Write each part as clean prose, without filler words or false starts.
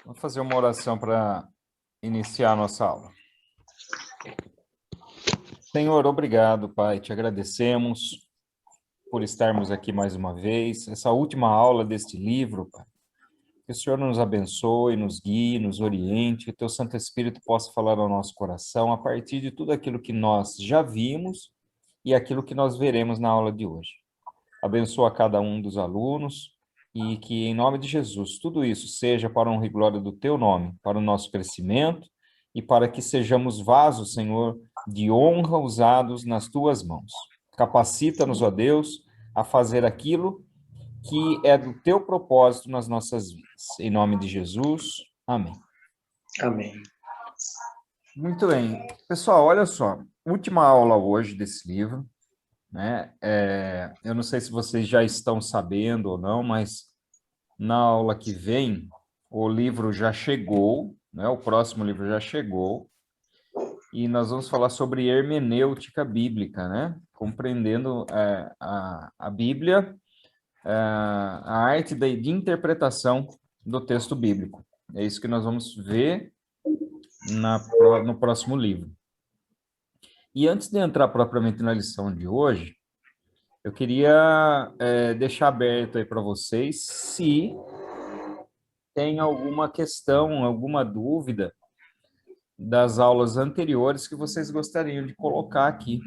Vamos fazer uma oração para iniciar a nossa aula. Senhor, obrigado, Pai, te agradecemos por estarmos aqui mais uma vez, essa última aula deste livro, Pai. Que o Senhor nos abençoe, nos guie, nos oriente, que o teu Santo Espírito possa falar ao nosso coração a partir de tudo aquilo que nós já vimos e aquilo que nós veremos na aula de hoje. Abençoa cada um dos alunos e que, em nome de Jesus, tudo isso seja para a honra e glória do teu nome, para o nosso crescimento e para que sejamos vasos, Senhor, de honra usados nas tuas mãos. Capacita-nos, ó Deus, a fazer aquilo que é do teu propósito nas nossas vidas. Em nome de Jesus, amém. Amém. Muito bem. Pessoal, olha só, última aula hoje desse livro, né? Eu não sei se vocês já estão sabendo ou não, mas na aula que vem, o livro já chegou, né? O próximo livro já chegou, e nós vamos falar sobre hermenêutica bíblica, né? Compreendendo a Bíblia, a arte de interpretação do texto bíblico. É isso que nós vamos ver no próximo livro. E antes de entrar propriamente na lição de hoje, eu queria deixar aberto aí para vocês se tem alguma questão, alguma dúvida das aulas anteriores que vocês gostariam de colocar aqui,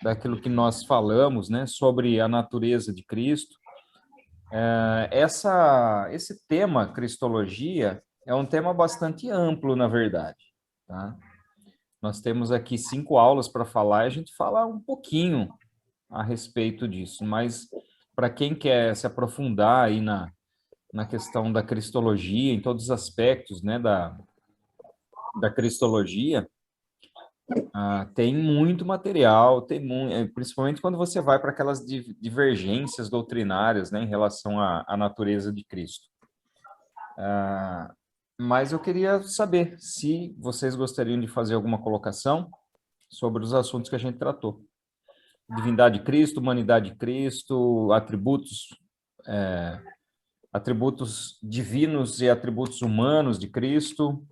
daquilo que nós falamos, né, sobre a natureza de Cristo. Esse tema, Cristologia, é um tema bastante amplo, na verdade, tá? Nós temos aqui 5 aulas para falar e a gente fala um pouquinho a respeito disso, mas para quem quer se aprofundar aí na questão da cristologia, em todos os aspectos, né, da cristologia, tem muito material, principalmente quando você vai para aquelas divergências doutrinárias, né, em relação à natureza de Cristo. Mas eu queria saber se vocês gostariam de fazer alguma colocação sobre os assuntos que a gente tratou. Divindade de Cristo, humanidade de Cristo, atributos divinos e atributos humanos de Cristo.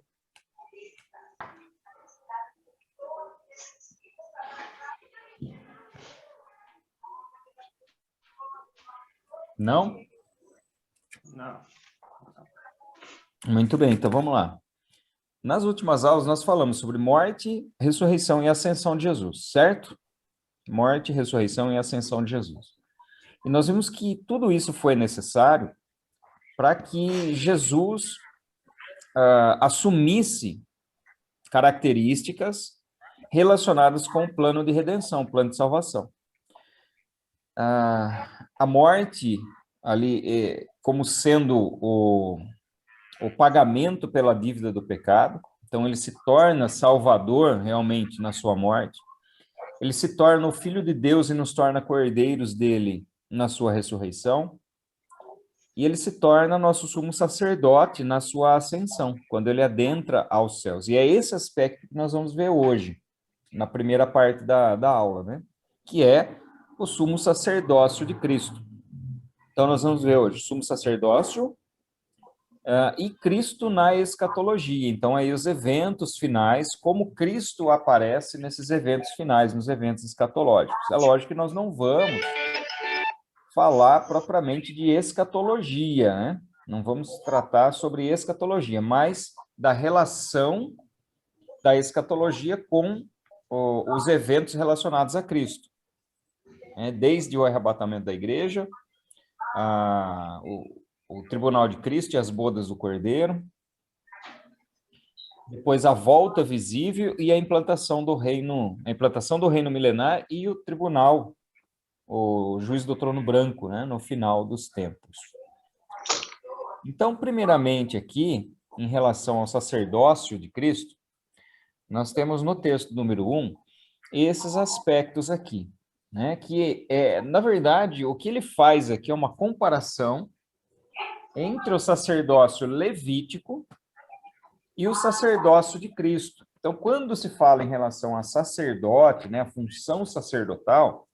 Não? Não. Muito bem, então vamos lá. Nas últimas aulas nós falamos sobre morte, ressurreição e ascensão de Jesus, certo? Morte, ressurreição e ascensão de Jesus. E nós vimos que tudo isso foi necessário para que Jesus assumisse características relacionadas com o plano de redenção, o plano de salvação. A morte, ali, como sendo o pagamento pela dívida do pecado, então ele se torna salvador realmente na sua morte, ele se torna o Filho de Deus e nos torna cordeiros dele na sua ressurreição, e ele se torna nosso sumo sacerdote na sua ascensão, quando ele adentra aos céus. E é esse aspecto que nós vamos ver hoje, na primeira parte da aula, né? Que é o sumo sacerdócio de Cristo. Então, nós vamos ver hoje o sumo sacerdócio e Cristo na escatologia. Então, aí os eventos finais, como Cristo aparece nesses eventos finais, nos eventos escatológicos. É lógico que nós não vamos falar propriamente de escatologia, né? Não vamos tratar sobre escatologia, mas da relação da escatologia com os eventos relacionados a Cristo. Desde o arrebatamento da igreja, o tribunal de Cristo e as bodas do Cordeiro, depois a volta visível e a implantação do reino milenar e o tribunal, o juiz do trono branco, né, no final dos tempos. Então, primeiramente aqui, em relação ao sacerdócio de Cristo, nós temos no texto número 1 esses aspectos aqui, né, que, na verdade, o que ele faz aqui é uma comparação entre o sacerdócio levítico e o sacerdócio de Cristo. Então, quando se fala em relação a sacerdote, né, a função sacerdotal,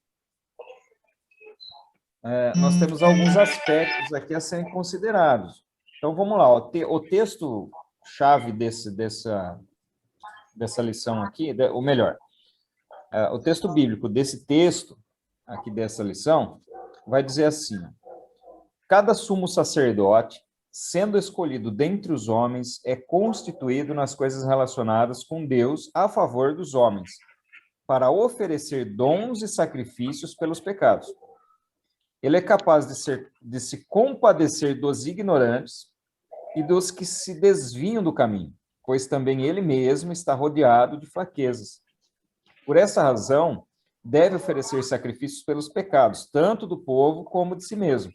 nós temos alguns aspectos aqui a serem considerados. Então, vamos lá. O texto-chave dessa lição aqui, ou melhor, o texto bíblico desse texto, aqui dessa lição, vai dizer assim: cada sumo sacerdote, sendo escolhido dentre os homens, é constituído nas coisas relacionadas com Deus a favor dos homens, para oferecer dons e sacrifícios pelos pecados. Ele é capaz de se compadecer dos ignorantes e dos que se desviam do caminho, pois também ele mesmo está rodeado de fraquezas. Por essa razão, deve oferecer sacrifícios pelos pecados, tanto do povo como de si mesmo.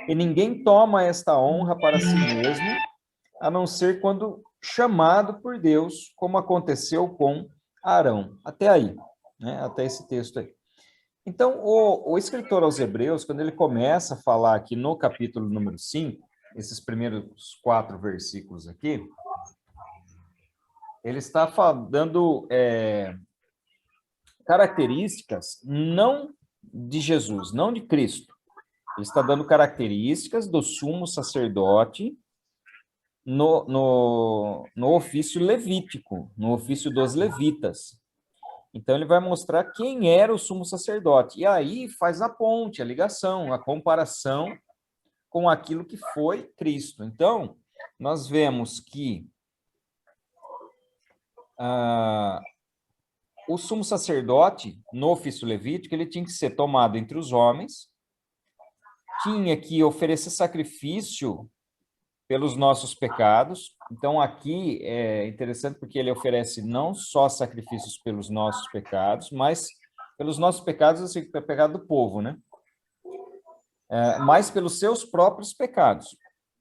E ninguém toma esta honra para si mesmo, a não ser quando chamado por Deus, como aconteceu com Arão. Até aí, né? Até esse texto aí. Então, o escritor aos Hebreus, quando ele começa a falar aqui no capítulo número 5, esses primeiros 4 versículos aqui, ele está dando características não de Jesus, não de Cristo. Ele está dando características do sumo sacerdote no ofício levítico, no ofício dos levitas. Então, ele vai mostrar quem era o sumo sacerdote. E aí faz a ponte, a ligação, a comparação com aquilo que foi Cristo. Então, nós vemos que o sumo sacerdote, no ofício levítico, ele tinha que ser tomado entre os homens, tinha que oferecer sacrifício pelos nossos pecados. Então, aqui é interessante porque ele oferece não só sacrifícios pelos nossos pecados, mas pelos nossos pecados, assim, pelo pecado do povo, né? Mas pelos seus próprios pecados.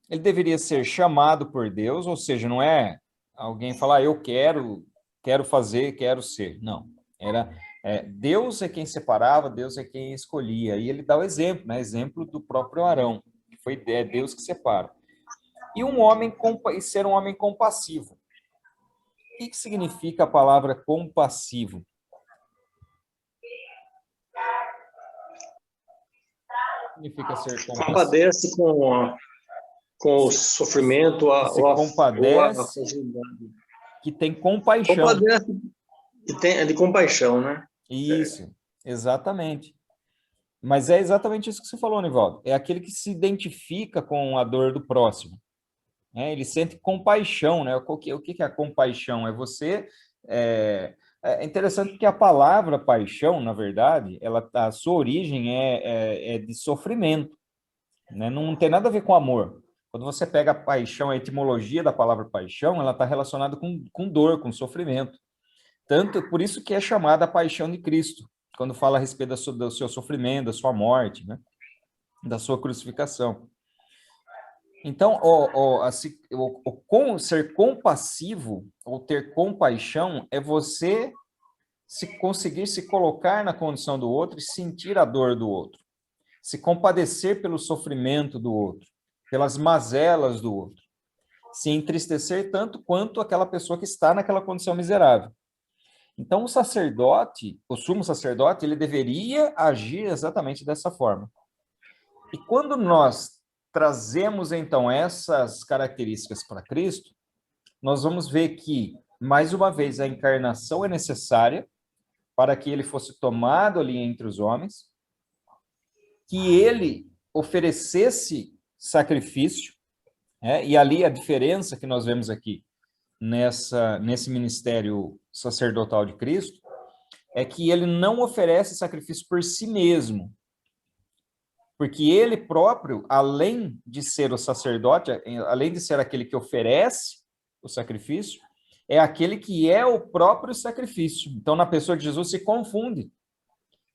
Ele deveria ser chamado por Deus, ou seja, não é alguém falar, eu quero fazer, quero ser. Não. Deus é quem separava, Deus é quem escolhia. E ele dá o exemplo, né? Exemplo do próprio Arão, que foi Deus que separa. E ser um homem compassivo. O que significa a palavra compassivo? Significa ser compassivo. Compadece com o sofrimento, se compadece, que tem compaixão. Compadece que tem de compaixão, né? Isso, exatamente. Mas é exatamente isso que você falou, Nivaldo. É aquele que se identifica com a dor do próximo. Ele sente compaixão, né? O que é a compaixão? É você... É interessante porque a palavra paixão, na verdade, a sua origem é de sofrimento, né? Não tem nada a ver com amor. Quando você pega a paixão, a etimologia da palavra paixão, ela está relacionada com dor, com sofrimento. Tanto por isso que é chamada a paixão de Cristo, quando fala a respeito do seu sofrimento, da sua morte, né? Da sua crucificação. Então, ser compassivo ou ter compaixão é você conseguir se colocar na condição do outro e sentir a dor do outro, se compadecer pelo sofrimento do outro, pelas mazelas do outro, se entristecer tanto quanto aquela pessoa que está naquela condição miserável. Então, o sumo sacerdote, ele deveria agir exatamente dessa forma. E quando nós trazemos, então, essas características para Cristo, nós vamos ver que, mais uma vez, a encarnação é necessária para que ele fosse tomado ali entre os homens, que ele oferecesse sacrifício, e ali a diferença que nós vemos aqui nesse ministério sacerdotal de Cristo é que ele não oferece sacrifício por si mesmo, porque ele próprio, além de ser o sacerdote, além de ser aquele que oferece o sacrifício, é aquele que é o próprio sacrifício. Então, na pessoa de Jesus se confunde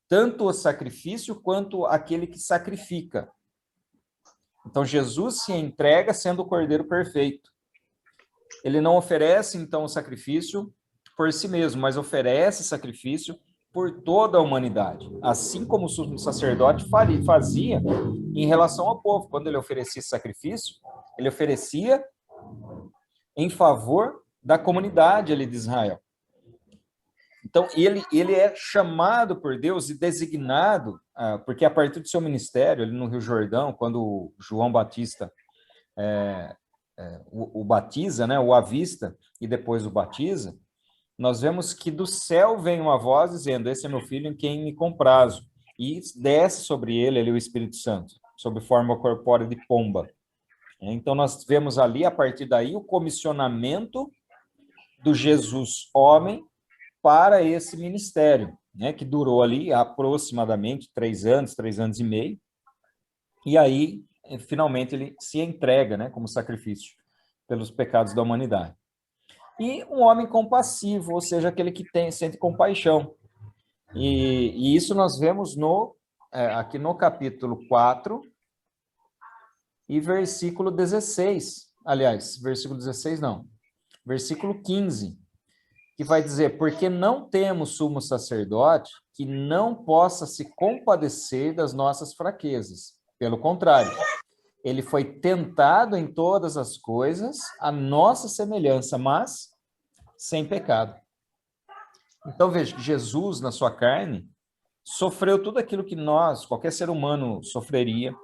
tanto o sacrifício quanto aquele que sacrifica. Então, Jesus se entrega sendo o Cordeiro perfeito. Ele não oferece, então, o sacrifício por si mesmo, mas oferece sacrifício por toda a humanidade, assim como o sumo sacerdote fazia em relação ao povo. Quando ele oferecia esse sacrifício, ele oferecia em favor da comunidade ali de Israel. Então, ele é chamado por Deus e designado, porque a partir do seu ministério, ali no Rio Jordão, quando João Batista o batiza, né, o avista e depois o batiza, nós vemos que do céu vem uma voz dizendo: esse é meu filho em quem me comprazo, e desce sobre ele ali o Espírito Santo, sob forma corpórea de pomba. Então nós vemos ali, a partir daí, o comissionamento do Jesus homem para esse ministério, né, que durou ali aproximadamente 3 anos e meio, e aí, finalmente, ele se entrega, né, como sacrifício pelos pecados da humanidade. E um homem compassivo, ou seja, aquele que sente compaixão. E isso nós vemos aqui no capítulo 4 e versículo 16. Aliás, versículo 16 não, versículo 15, que vai dizer: porque não temos sumo sacerdote que não possa se compadecer das nossas fraquezas. Pelo contrário, ele foi tentado em todas as coisas, à nossa semelhança, mas sem pecado. Então, veja que Jesus, na sua carne, sofreu tudo aquilo que nós, qualquer ser humano, sofreria,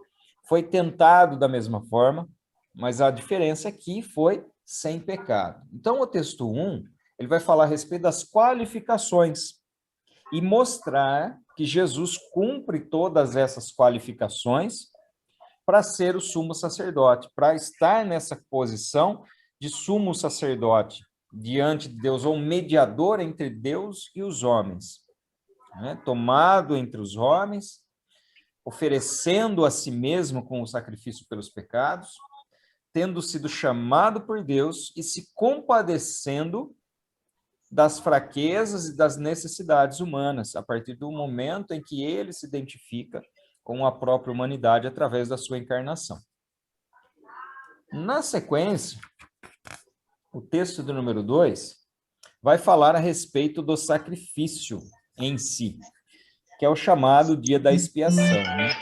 foi tentado da mesma forma, mas a diferença aqui foi sem pecado. Então, o texto 1, ele vai falar a respeito das qualificações e mostrar que Jesus cumpre todas essas qualificações para ser o sumo sacerdote, para estar nessa posição de sumo sacerdote diante de Deus, ou mediador entre Deus e os homens, né? Tomado entre os homens, oferecendo a si mesmo como sacrifício pelos pecados, tendo sido chamado por Deus e se compadecendo das fraquezas e das necessidades humanas, a partir do momento em que ele se identifica com a própria humanidade através da sua encarnação. Na sequência, o texto do número 2 vai falar a respeito do sacrifício em si, que é o chamado dia da expiação, né?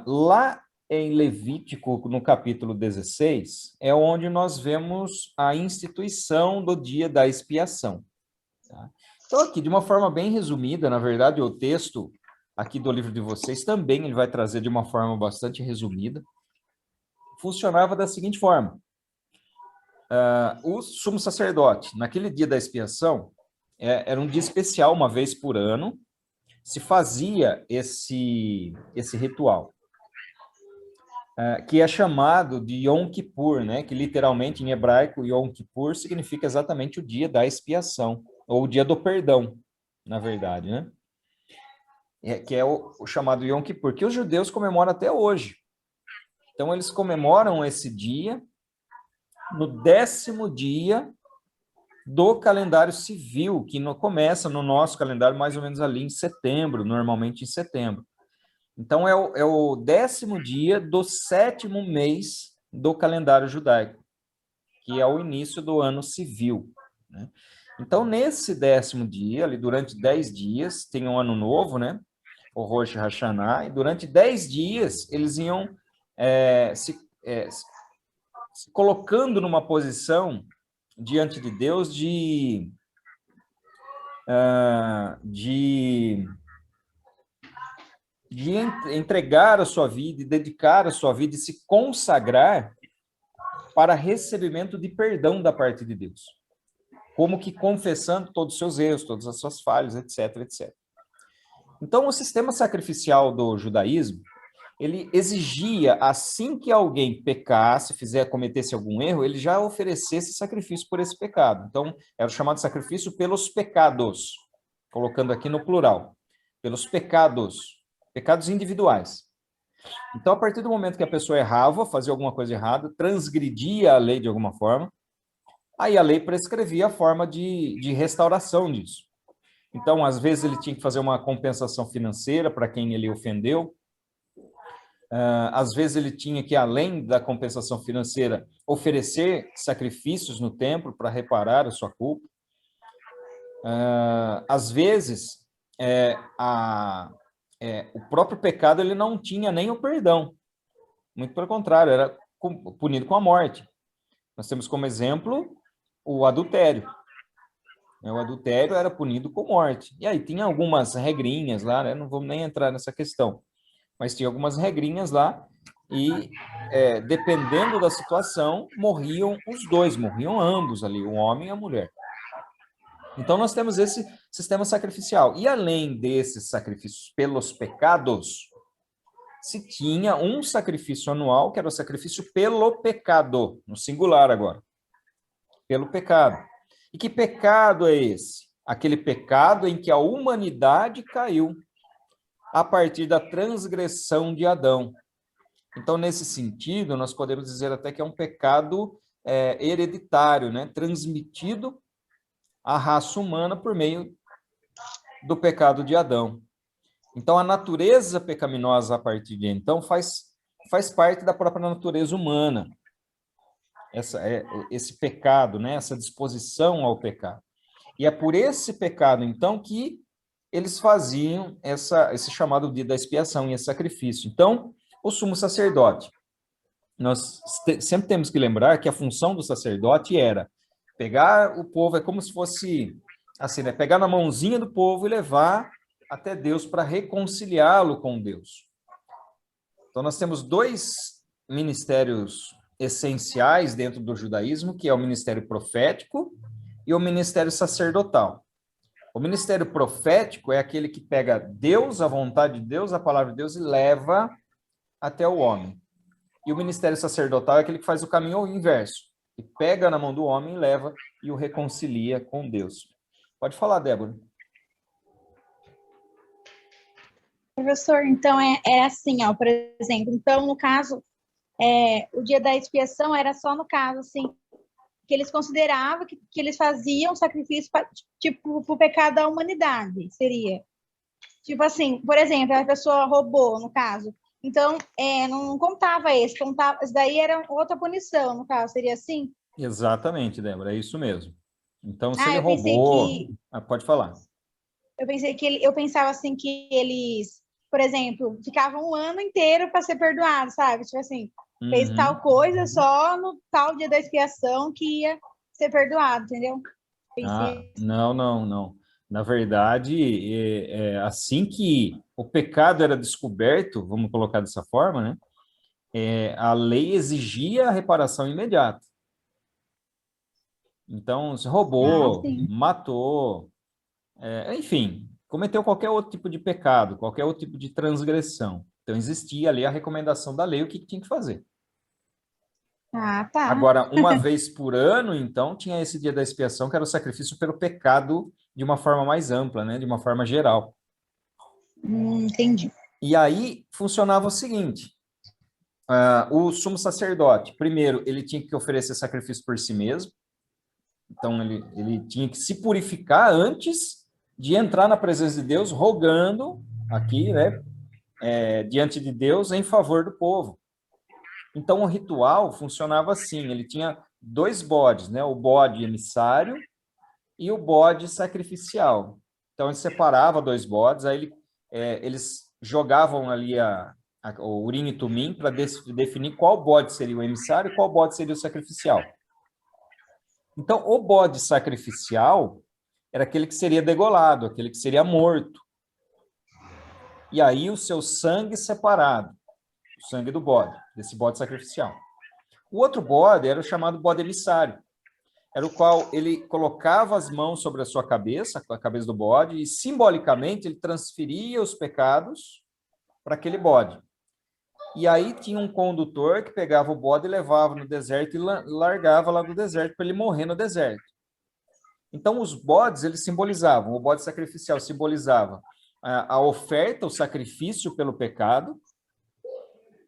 Lá em Levítico, no capítulo 16, é onde nós vemos a instituição do dia da expiação. Tá? Então, aqui, de uma forma bem resumida, na verdade, o texto aqui do livro de vocês também ele vai trazer de uma forma bastante resumida. Funcionava da seguinte forma: o sumo sacerdote, naquele dia da expiação, era um dia especial, uma vez por ano, se fazia esse ritual, que é chamado de Yom Kippur, né? Que literalmente em hebraico Yom Kippur significa exatamente o dia da expiação, ou o dia do perdão, na verdade, né? Que é o chamado Yom Kippur, que os judeus comemoram até hoje. Então, eles comemoram esse dia no 10º dia do calendário civil, que começa no nosso calendário mais ou menos ali em setembro, normalmente em setembro. Então, é o 10º dia do 7º mês do calendário judaico, que é o início do ano civil, né? Então, nesse 10º dia, ali durante 10 dias, tem um ano novo, né? O Rosh Hashanah, e durante 10 dias eles iam se colocando numa posição diante de Deus de entregar a sua vida, e dedicar a sua vida e se consagrar para recebimento de perdão da parte de Deus, como que confessando todos os seus erros, todas as suas falhas, etc, etc. Então, o sistema sacrificial do judaísmo, ele exigia, assim que alguém pecasse, cometesse algum erro, ele já oferecesse sacrifício por esse pecado. Então, era o chamado sacrifício pelos pecados, colocando aqui no plural, pelos pecados individuais. Então, a partir do momento que a pessoa errava, fazia alguma coisa errada, transgredia a lei de alguma forma, aí a lei prescrevia a forma de restauração disso. Então, às vezes, ele tinha que fazer uma compensação financeira para quem ele ofendeu. Às vezes, ele tinha que, além da compensação financeira, oferecer sacrifícios no templo para reparar a sua culpa. Às vezes, o próprio pecado ele não tinha nem o perdão. Muito pelo contrário, era punido com a morte. Nós temos como exemplo o adultério. O adultério era punido com morte. E aí tinha algumas regrinhas lá, né? Não vamos nem entrar nessa questão. Mas tinha algumas regrinhas lá, e dependendo da situação, morriam os dois, morriam ambos ali, o homem e a mulher. Então, nós temos esse sistema sacrificial. E além desses sacrifícios pelos pecados, se tinha um sacrifício anual, que era o sacrifício pelo pecado, no singular agora. Pelo pecado. E que pecado é esse? Aquele pecado em que a humanidade caiu a partir da transgressão de Adão. Então, nesse sentido, nós podemos dizer até que é um pecado hereditário, né? Transmitido à raça humana por meio do pecado de Adão. Então, a natureza pecaminosa a partir de então faz parte da própria natureza humana. Esse pecado, né? Essa disposição ao pecado. E é por esse pecado, então, que eles faziam esse chamado dia da expiação e esse sacrifício. Então, o sumo sacerdote. Nós sempre temos que lembrar que a função do sacerdote era pegar o povo, é como se fosse assim, né? Pegar na mãozinha do povo e levar até Deus para reconciliá-lo com Deus. Então, nós temos dois ministérios essenciais dentro do judaísmo, que é o ministério profético e o ministério sacerdotal. O ministério profético é aquele que pega Deus, a vontade de Deus, a palavra de Deus, e leva até o homem. E o ministério sacerdotal é aquele que faz o caminho inverso, que pega na mão do homem, leva e o reconcilia com Deus. Pode falar, Débora. Professor, então é assim, ó, por exemplo, então no caso, o dia da expiação era só no caso, assim, que eles consideravam que eles faziam sacrifício tipo pro pecado da humanidade, seria. Tipo assim, por exemplo, a pessoa roubou, no caso. Então, não contava esse, contava, isso daí era outra punição, no caso, seria assim? Exatamente, Débora, é isso mesmo. Então, se ele Eu pensei roubou... pode falar. Eu pensava assim que eles, por exemplo, ficavam um ano inteiro para ser perdoado, sabe? Tipo assim, fez tal coisa só no tal dia da expiação que ia ser perdoado, entendeu? Não. Na verdade, assim que o pecado era descoberto, vamos colocar dessa forma, né? A lei exigia a reparação imediata. Então, se roubou, matou, enfim, cometeu qualquer outro tipo de pecado, qualquer outro tipo de transgressão. Então, existia ali a recomendação da lei, o que tinha que fazer. Tá. Agora, uma vez por ano, então, tinha esse dia da expiação, que era o sacrifício pelo pecado de uma forma mais ampla, né? De uma forma geral. Entendi. E aí, funcionava o seguinte, o sumo sacerdote, primeiro, ele tinha que oferecer sacrifício por si mesmo, então ele tinha que se purificar antes de entrar na presença de Deus, rogando aqui, né? Diante de Deus, em favor do povo. Então, o ritual funcionava assim, ele tinha dois bodes, né? O bode emissário e o bode sacrificial. Então, ele separava dois bodes, aí eles jogavam ali o urim e tumim para definir qual bode seria o emissário e qual bode seria o sacrificial. Então, o bode sacrificial era aquele que seria degolado, aquele que seria morto. E aí, o seu sangue separado, o sangue do bode, desse bode sacrificial. O outro bode era o chamado bode emissário, era o qual ele colocava as mãos sobre a sua cabeça, a cabeça do bode, e simbolicamente ele transferia os pecados para aquele bode. E aí tinha um condutor que pegava o bode e levava no deserto e largava lá do deserto para ele morrer no deserto. Então os bodes, eles simbolizavam, o bode sacrificial simbolizava a oferta, o sacrifício pelo pecado,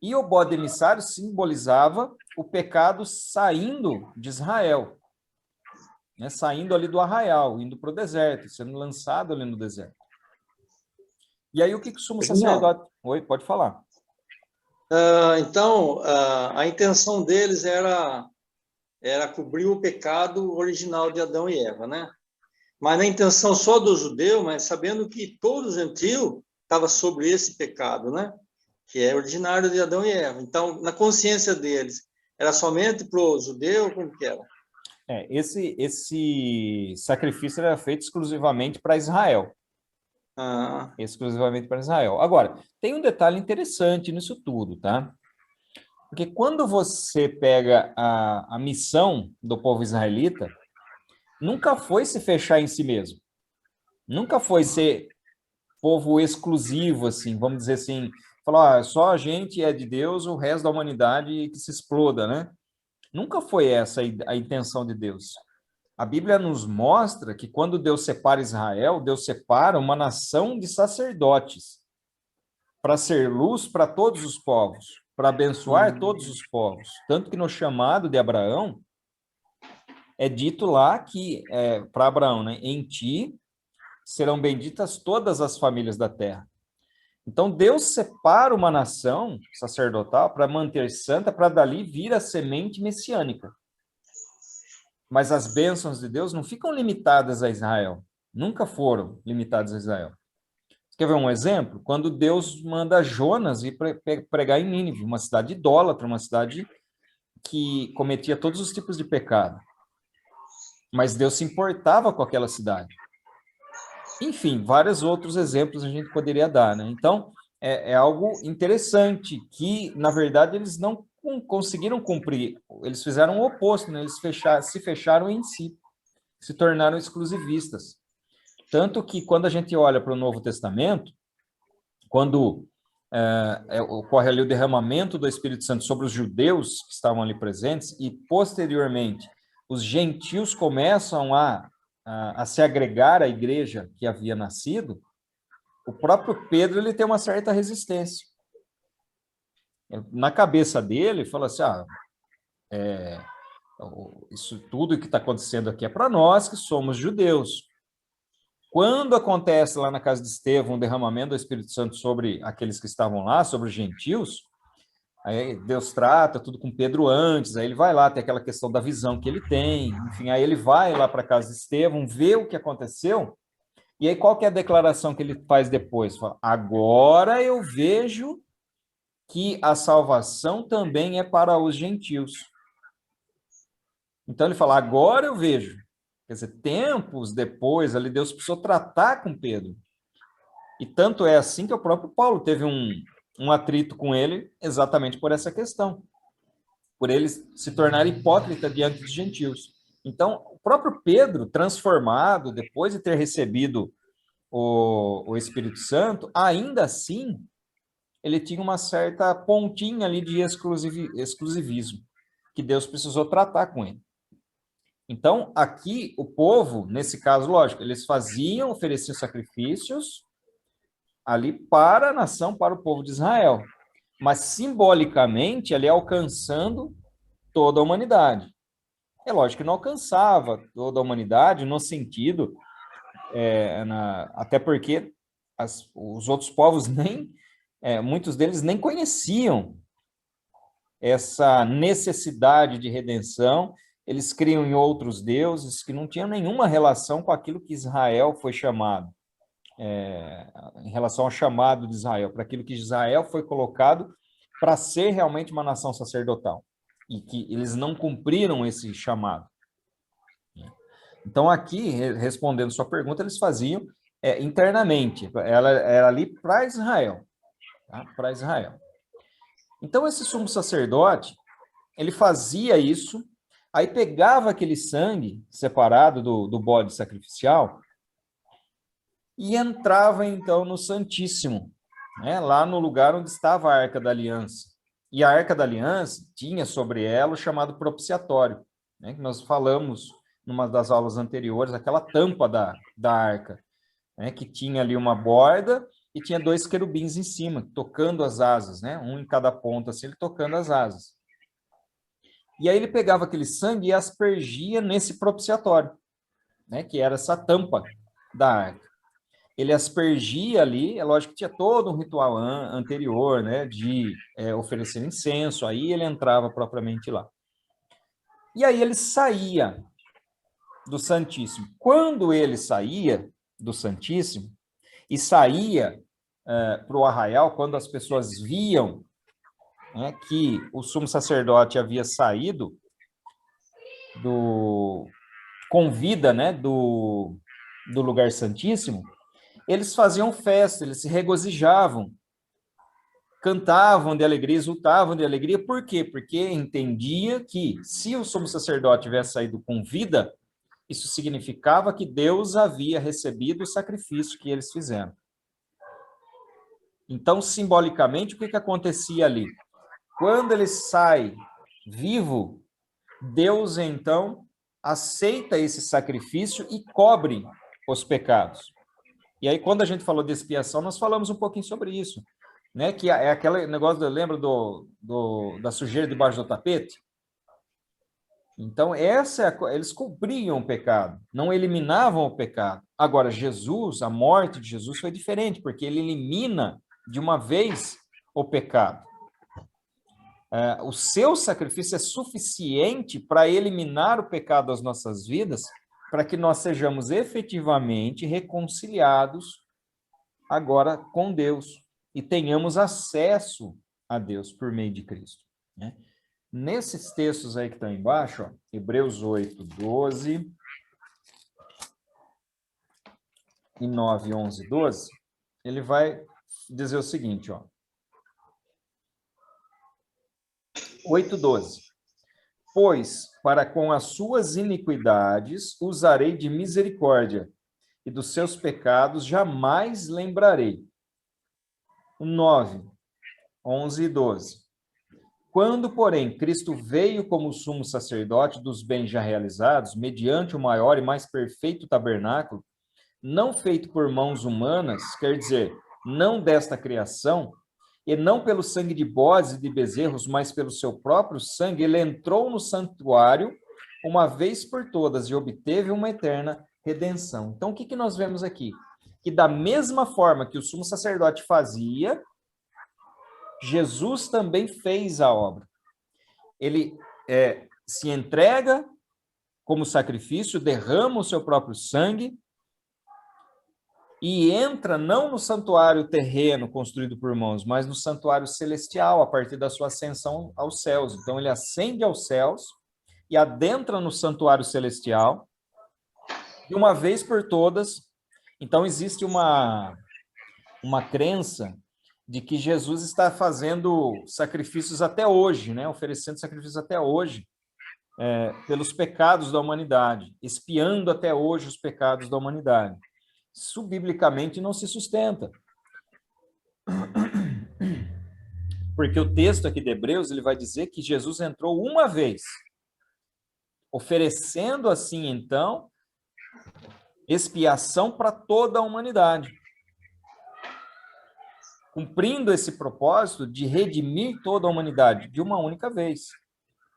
e o bode emissário simbolizava o pecado saindo de Israel, né, saindo ali do arraial, indo para o deserto, sendo lançado ali no deserto. E aí o que o sumo sacerdote... Oi, pode falar. Então, a intenção deles era cobrir o pecado original de Adão e Eva, né? Mas na intenção só do judeu, mas sabendo que todo gentil estava sobre esse pecado, né? Que é originário de Adão e Eva. Então, na consciência deles, era somente para o judeu? Como que era? Esse sacrifício era feito exclusivamente para Israel. Exclusivamente para Israel. Agora, tem um detalhe interessante nisso tudo, tá? Porque quando você pega a missão do povo israelita, nunca foi se fechar em si mesmo. Nunca foi ser povo exclusivo, assim, vamos dizer assim, falar, só a gente é de Deus, o resto da humanidade que se exploda, né? Nunca foi essa a intenção de Deus. A Bíblia nos mostra que quando Deus separa Israel, Deus separa uma nação de sacerdotes para ser luz para todos os povos, para abençoar todos os povos. Tanto que no chamado de Abraão, é dito lá que, para Abraão, né, em ti serão benditas todas as famílias da terra. Então, Deus separa uma nação sacerdotal para manter santa, para dali vir a semente messiânica. Mas as bênçãos de Deus não ficam limitadas a Israel. Nunca foram limitadas a Israel. Quer ver um exemplo? Quando Deus manda Jonas ir pregar em Nínive, uma cidade idólatra, uma cidade que cometia todos os tipos de pecado. Mas Deus se importava com aquela cidade. Enfim, vários outros exemplos a gente poderia dar, né? Então, é algo interessante que, na verdade, eles não conseguiram cumprir. Eles fizeram o oposto, né? Eles se fecharam em si, se tornaram exclusivistas. Tanto que, quando a gente olha para o Novo Testamento, quando ocorre ali o derramamento do Espírito Santo sobre os judeus que estavam ali presentes, e, posteriormente, os gentios começam a se agregar à igreja que havia nascido, o próprio Pedro ele tem uma certa resistência. Na cabeça dele, fala assim, isso tudo que está acontecendo aqui é para nós que somos judeus. Quando acontece lá na casa de Estevão o derramamento do Espírito Santo sobre aqueles que estavam lá, sobre os gentios, aí Deus trata tudo com Pedro antes, aí ele vai lá, tem aquela questão da visão que ele tem, enfim, aí ele vai lá para a casa de Estevão, vê o que aconteceu, e aí qual que é a declaração que ele faz depois? Fala, agora eu vejo que a salvação também é para os gentios. Então ele fala, agora eu vejo. Quer dizer, tempos depois, ali Deus precisou tratar com Pedro. E tanto é assim que o próprio Paulo teve um atrito com ele exatamente por essa questão. Por ele se tornar hipócrita diante dos gentios. Então, o próprio Pedro, transformado, depois de ter recebido o Espírito Santo, ainda assim, ele tinha uma certa pontinha ali de exclusivismo, que Deus precisou tratar com ele. Então, aqui, o povo, nesse caso, lógico, eles ofereciam sacrifícios ali para a nação, para o povo de Israel, mas simbolicamente, ali alcançando toda a humanidade. É lógico que não alcançava toda a humanidade no sentido, até porque os outros povos muitos deles nem conheciam essa necessidade de redenção, eles criam em outros deuses que não tinham nenhuma relação com aquilo que Israel foi chamado, em relação ao chamado de Israel, para aquilo que Israel foi colocado para ser realmente uma nação sacerdotal, e que eles não cumpriram esse chamado. Então, aqui, respondendo sua pergunta, eles faziam internamente, ela era ali para Israel, tá? Para Israel. Então, esse sumo sacerdote, ele fazia isso, aí pegava aquele sangue separado do bode sacrificial e entrava, então, no Santíssimo, né, lá no lugar onde estava a Arca da Aliança. E a Arca da Aliança tinha sobre ela o chamado propiciatório, né, que nós falamos numa das aulas anteriores, aquela tampa da arca, né, que tinha ali uma borda e tinha 2 querubins em cima, tocando as asas, né, um em cada ponta, assim, ele tocando as asas. E aí ele pegava aquele sangue e aspergia nesse propiciatório, né, que era essa tampa da arca. Ele aspergia ali, é lógico que tinha todo um ritual anterior, né, de oferecer incenso, aí ele entrava propriamente lá. E aí ele saía do Santíssimo. Quando ele saía do Santíssimo e saía para o arraial, quando as pessoas viam, né, que o sumo sacerdote havia saído com vida, né, do lugar santíssimo, eles faziam festa, eles se regozijavam, cantavam de alegria, exultavam de alegria. Por quê? Porque entendia que se o sumo sacerdote tivesse saído com vida, isso significava que Deus havia recebido o sacrifício que eles fizeram. Então, simbolicamente, o que acontecia ali? Quando ele sai vivo, Deus, então, aceita esse sacrifício e cobre os pecados. E aí, quando a gente falou de expiação, nós falamos um pouquinho sobre isso, né? Que é aquele negócio, lembra da sujeira debaixo do tapete? Então, eles cobriam o pecado, não eliminavam o pecado. Agora, Jesus, a morte de Jesus foi diferente, porque ele elimina de uma vez o pecado. O seu sacrifício é suficiente para eliminar o pecado das nossas vidas, para que nós sejamos efetivamente reconciliados agora com Deus e tenhamos acesso a Deus por meio de Cristo, né? Nesses textos aí que estão embaixo, ó, Hebreus 8, 12 e 9, 11, 12, ele vai dizer o seguinte, ó. 8:12. Pois, para com as suas iniquidades usarei de misericórdia, e dos seus pecados jamais lembrarei. 9, 11 e 12. Quando, porém, Cristo veio como sumo sacerdote dos bens já realizados, mediante o maior e mais perfeito tabernáculo, não feito por mãos humanas, quer dizer, não desta criação, e não pelo sangue de bodes e de bezerros, mas pelo seu próprio sangue, ele entrou no santuário uma vez por todas e obteve uma eterna redenção. Então, o que nós vemos aqui? Que da mesma forma que o sumo sacerdote fazia, Jesus também fez a obra. Ele se entrega como sacrifício, derrama o seu próprio sangue e entra não no santuário terreno construído por mãos, mas no santuário celestial, a partir da sua ascensão aos céus. Então, ele ascende aos céus e adentra no santuário celestial de uma vez por todas. Então, existe uma crença de que Jesus está fazendo sacrifícios até hoje, né? Oferecendo sacrifícios até hoje, pelos pecados da humanidade, expiando até hoje os pecados da humanidade. Isso, biblicamente, não se sustenta. Porque o texto aqui de Hebreus, ele vai dizer que Jesus entrou uma vez, oferecendo assim, então, expiação para toda a humanidade, cumprindo esse propósito de redimir toda a humanidade de uma única vez.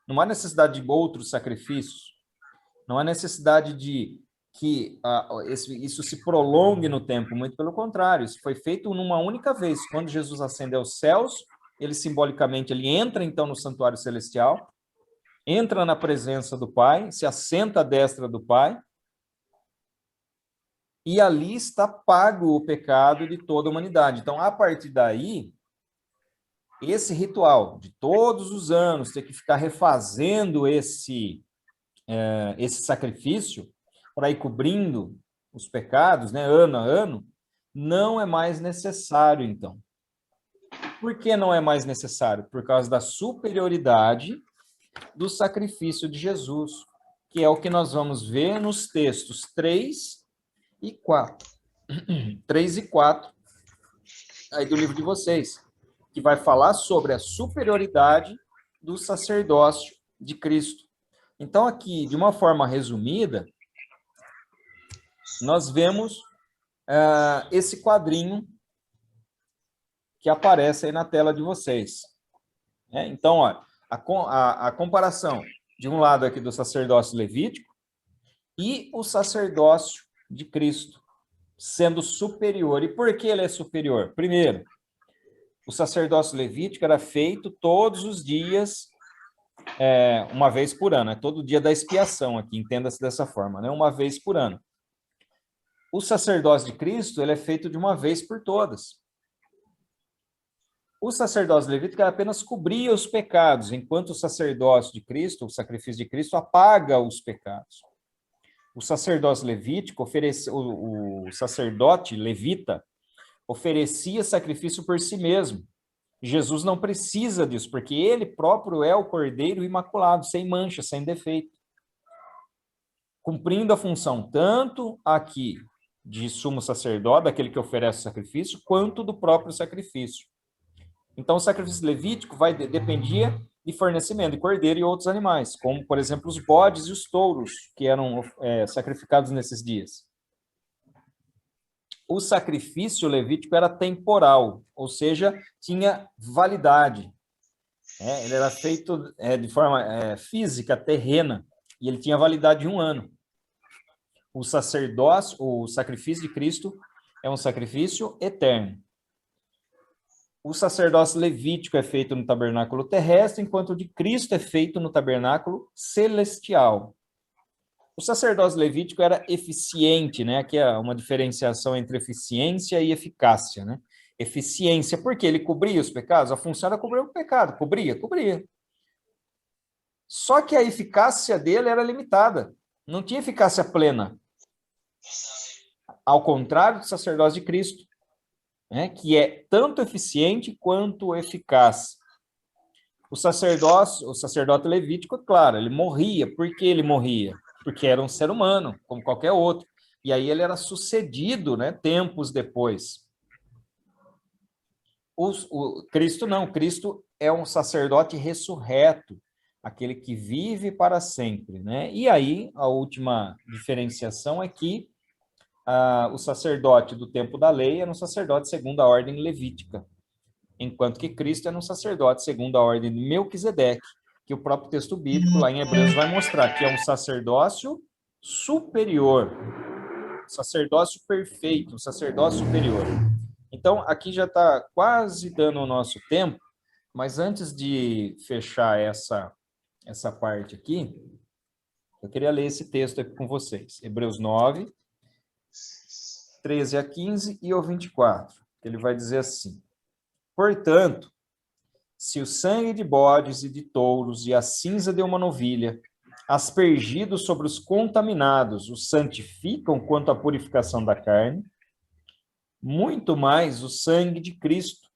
Não há necessidade de outros sacrifícios, não há necessidade de que isso se prolongue no tempo, muito pelo contrário, isso foi feito numa única vez. Quando Jesus ascende aos céus, ele simbolicamente ele entra então no santuário celestial, entra na presença do Pai, se assenta à destra do Pai, e ali está pago o pecado de toda a humanidade. Então, a partir daí, esse ritual de todos os anos ter que ficar refazendo esse sacrifício para ir cobrindo os pecados, né, ano a ano, não é mais necessário, então. Por que não é mais necessário? Por causa da superioridade do sacrifício de Jesus, que é o que nós vamos ver nos textos 3 e 4. 3 e 4 aí do livro de vocês, que vai falar sobre a superioridade do sacerdócio de Cristo. Então, aqui, de uma forma resumida, nós vemos esse quadrinho que aparece aí na tela de vocês. Então, ó, a comparação, de um lado aqui do sacerdócio levítico e o sacerdócio de Cristo, sendo superior. E por que ele é superior? Primeiro, o sacerdócio levítico era feito todos os dias, uma vez por ano, é todo dia da expiação aqui, entenda-se dessa forma, né? Uma vez por ano. O sacerdócio de Cristo, ele é feito de uma vez por todas. O sacerdócio levítico apenas cobria os pecados, enquanto o sacerdócio de Cristo, o sacrifício de Cristo, apaga os pecados. O sacerdócio levítico, o sacerdote levita, oferecia sacrifício por si mesmo. Jesus não precisa disso, porque ele próprio é o Cordeiro imaculado, sem mancha, sem defeito, cumprindo a função tanto aqui de sumo sacerdote, daquele que oferece o sacrifício, quanto do próprio sacrifício. Então, o sacrifício levítico dependia de fornecimento de cordeiro e outros animais, como, por exemplo, os bodes e os touros, que eram sacrificados nesses dias. O sacrifício levítico era temporal, ou seja, tinha validade. Ele era feito de forma física, terrena, e ele tinha validade de 1 ano. O sacrifício de Cristo é um sacrifício eterno. O sacerdócio levítico é feito no tabernáculo terrestre, enquanto o de Cristo é feito no tabernáculo celestial. O sacerdócio levítico era eficiente, né? Aqui é uma diferenciação entre eficiência e eficácia, né? Eficiência, porque ele cobria os pecados, a função era cobrir o pecado, cobria. Só que a eficácia dele era limitada, não tinha eficácia plena. Ao contrário do sacerdócio de Cristo, né, que é tanto eficiente quanto eficaz. O sacerdote levítico, claro, ele morria. Por que ele morria? Porque era um ser humano, como qualquer outro. E aí ele era sucedido, né, tempos depois. O Cristo não, Cristo é um sacerdote ressurreto, aquele que vive para sempre, né? E aí a última diferenciação é que o sacerdote do tempo da lei era um sacerdote segundo a ordem levítica, enquanto que Cristo era um sacerdote segundo a ordem de Melquisedeque, que o próprio texto bíblico lá em Hebreus vai mostrar que é um sacerdócio superior, sacerdócio perfeito, um sacerdócio superior. Então, aqui já está quase dando o nosso tempo, mas antes de fechar essa parte aqui, eu queria ler esse texto aqui com vocês. Hebreus 9, 13 a 15 e o 24. Ele vai dizer assim: portanto, se o sangue de bodes e de touros e a cinza de uma novilha, aspergidos sobre os contaminados, os santificam quanto à purificação da carne, muito mais o sangue de Cristo,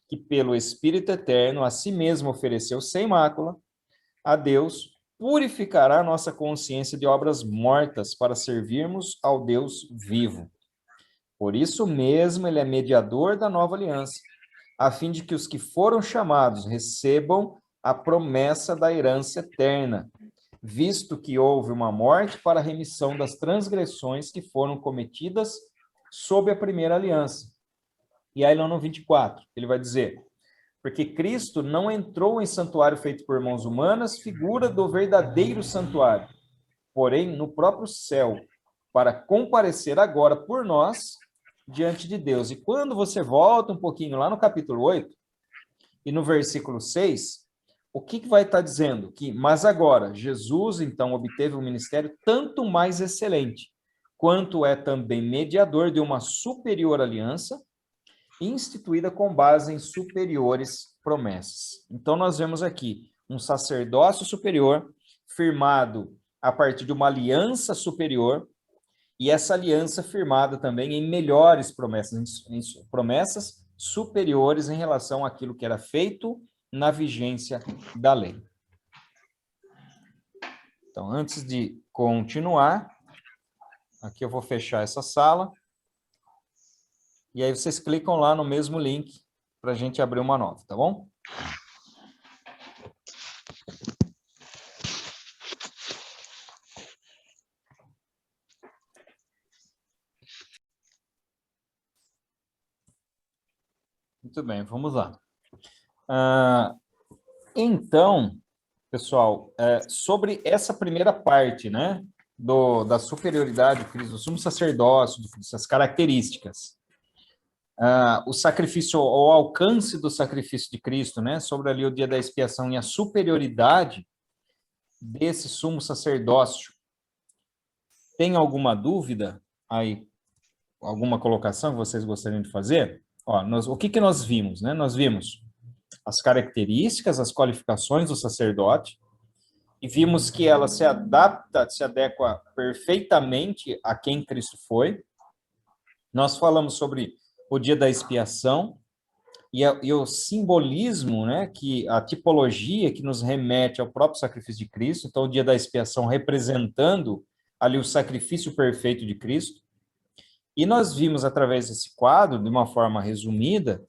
que pelo Espírito Eterno a si mesmo ofereceu sem mácula a Deus, purificará nossa consciência de obras mortas para servirmos ao Deus vivo. Por isso mesmo ele é mediador da nova aliança, a fim de que os que foram chamados recebam a promessa da herança eterna, visto que houve uma morte para a remissão das transgressões que foram cometidas sob a primeira aliança. E aí lá no 24, ele vai dizer: porque Cristo não entrou em santuário feito por mãos humanas, figura do verdadeiro santuário, porém no próprio céu, para comparecer agora por nós diante de Deus. E quando você volta um pouquinho lá no capítulo 8, e no versículo 6, o que vai estar dizendo? Mas agora, Jesus, então, obteve um ministério tanto mais excelente, quanto é também mediador de uma superior aliança, instituída com base em superiores promessas. Então, nós vemos aqui um sacerdócio superior, firmado a partir de uma aliança superior, e essa aliança firmada também em melhores promessas, em promessas superiores em relação àquilo que era feito na vigência da lei. Então, antes de continuar, aqui eu vou fechar essa sala, e aí vocês clicam lá no mesmo link para a gente abrir uma nova, tá bom? Muito bem, vamos lá. Então, pessoal, sobre essa primeira parte, né, da superioridade de Cristo, do sumo sacerdócio, dessas características, o sacrifício, o alcance do sacrifício de Cristo, né, sobre ali o dia da expiação e a superioridade desse sumo sacerdócio. Tem alguma dúvida aí? Alguma colocação que vocês gostariam de fazer? O que nós vimos, né? Nós vimos as características, as qualificações do sacerdote, e vimos que ela se adequa perfeitamente a quem Cristo foi. Nós falamos sobre o dia da expiação, e o simbolismo, né, que a tipologia que nos remete ao próprio sacrifício de Cristo, então o dia da expiação representando ali o sacrifício perfeito de Cristo. E nós vimos através desse quadro, de uma forma resumida,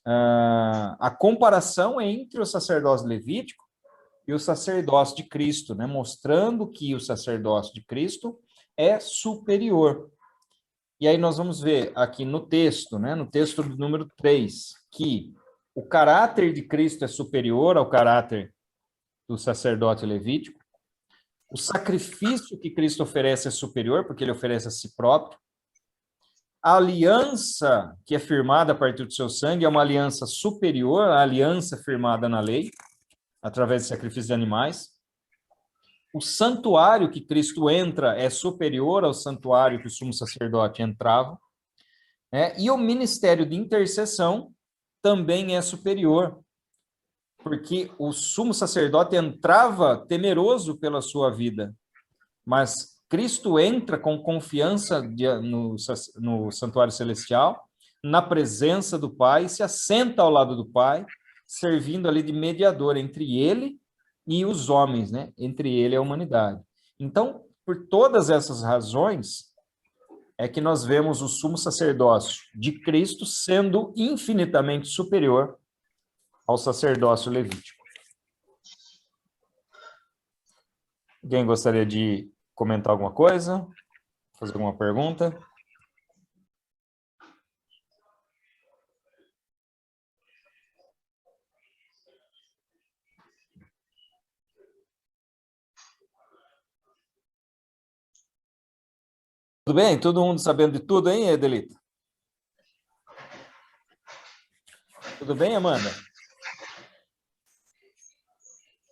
a comparação entre o sacerdócio levítico e o sacerdócio de Cristo, né, mostrando que o sacerdócio de Cristo é superior. E aí nós vamos ver aqui no texto, né, no texto do número 3, que o caráter de Cristo é superior ao caráter do sacerdote levítico. O sacrifício que Cristo oferece é superior, porque ele oferece a si próprio. A aliança que é firmada a partir do seu sangue é uma aliança superior à aliança firmada na lei, através do sacrifício de animais. O santuário que Cristo entra é superior ao santuário que o sumo sacerdote entrava, né? E o ministério de intercessão também é superior, porque o sumo sacerdote entrava temeroso pela sua vida, mas Cristo entra com confiança no santuário celestial, na presença do Pai, se assenta ao lado do Pai, servindo ali de mediador entre ele e os homens, né? Entre ele e a humanidade. Então, por todas essas razões, é que nós vemos o sumo sacerdócio de Cristo sendo infinitamente superior ao sacerdócio levítico. Alguém gostaria de comentar alguma coisa? Fazer alguma pergunta? Tudo bem? Todo mundo sabendo de tudo, hein, Edelita? Tudo bem, Amanda?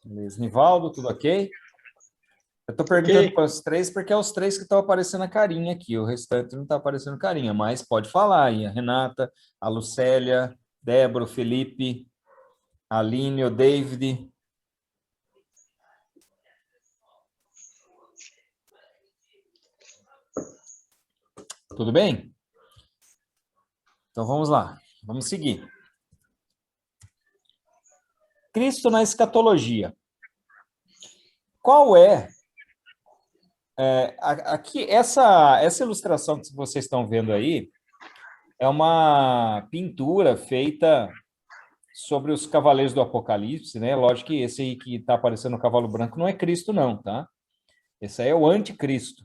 Beleza. Nivaldo, tudo ok? Eu estou perguntando para os três, porque é os três que estão aparecendo a carinha aqui, o restante não está aparecendo carinha, mas pode falar aí, a Renata, a Lucélia, Débora, o Felipe, a Aline, o David. Tudo bem? Então vamos lá, vamos seguir. Cristo na escatologia. Qual aqui, essa ilustração que vocês estão vendo aí é uma pintura feita sobre os cavaleiros do Apocalipse, né? Lógico que esse aí que está aparecendo no cavalo branco não é Cristo, não, tá? Esse aí é o anticristo.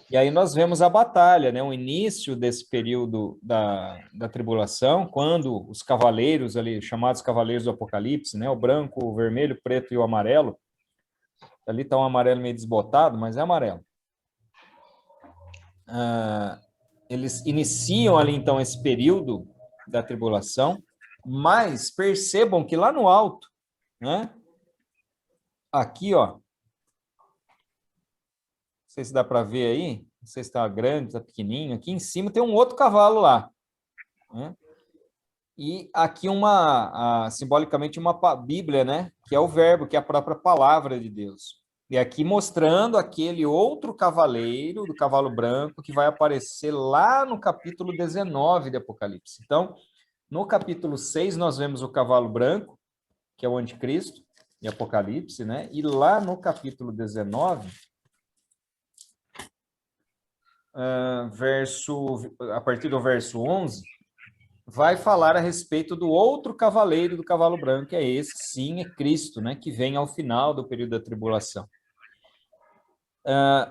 E aí nós vemos a batalha, né? O início desse período da tribulação, quando os cavaleiros ali, chamados cavaleiros do Apocalipse, né? O branco, o vermelho, o preto e o amarelo. Ali está um amarelo meio desbotado, mas é amarelo. Eles iniciam ali, então, esse período da tribulação, mas percebam que lá no alto, né? Aqui, ó, não sei se dá para ver aí, não sei se está grande, está pequenininho, aqui em cima tem um outro cavalo lá, né? E aqui simbolicamente uma Bíblia, né? Que é o verbo, que é a própria palavra de Deus. E aqui mostrando aquele outro cavaleiro, do cavalo branco, que vai aparecer lá no capítulo 19 de Apocalipse. Então, no capítulo 6, nós vemos o cavalo branco, que é o anticristo, de Apocalipse, né? E lá no capítulo 19, a partir do verso 11, vai falar a respeito do outro cavaleiro do cavalo branco, que é esse, sim, é Cristo, né? Que vem ao final do período da tribulação.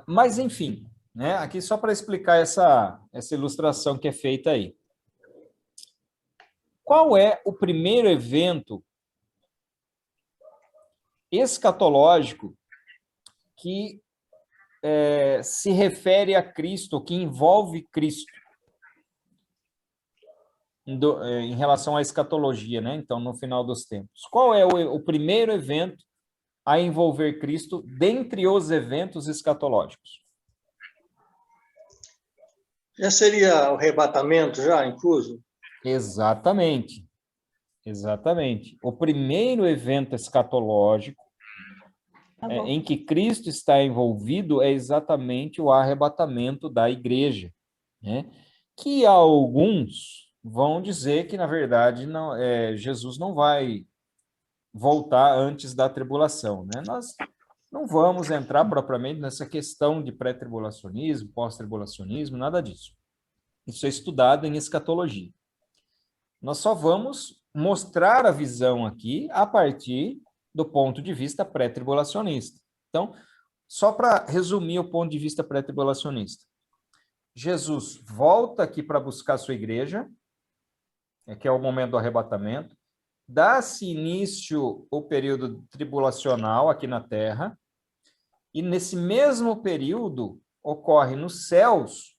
Mas, enfim, né? Aqui só para explicar essa ilustração que é feita aí. Qual é o primeiro evento escatológico que se refere a Cristo, que envolve Cristo, em relação à escatologia, né? Então, no final dos tempos. Qual é o primeiro evento a envolver Cristo dentre os eventos escatológicos? Já seria o arrebatamento, já incluso? Exatamente. Exatamente. O primeiro evento escatológico em que Cristo está envolvido é exatamente o arrebatamento da igreja, né? Que alguns vão dizer que, na verdade, não, Jesus não vai voltar antes da tribulação, né? Nós não vamos entrar propriamente nessa questão de pré-tribulacionismo, pós-tribulacionismo, nada disso. Isso é estudado em escatologia. Nós só vamos mostrar a visão aqui a partir do ponto de vista pré-tribulacionista. Então, só para resumir o ponto de vista pré-tribulacionista. Jesus volta aqui para buscar a sua igreja, que é o momento do arrebatamento, dá-se início o período tribulacional aqui na Terra, e nesse mesmo período ocorre nos céus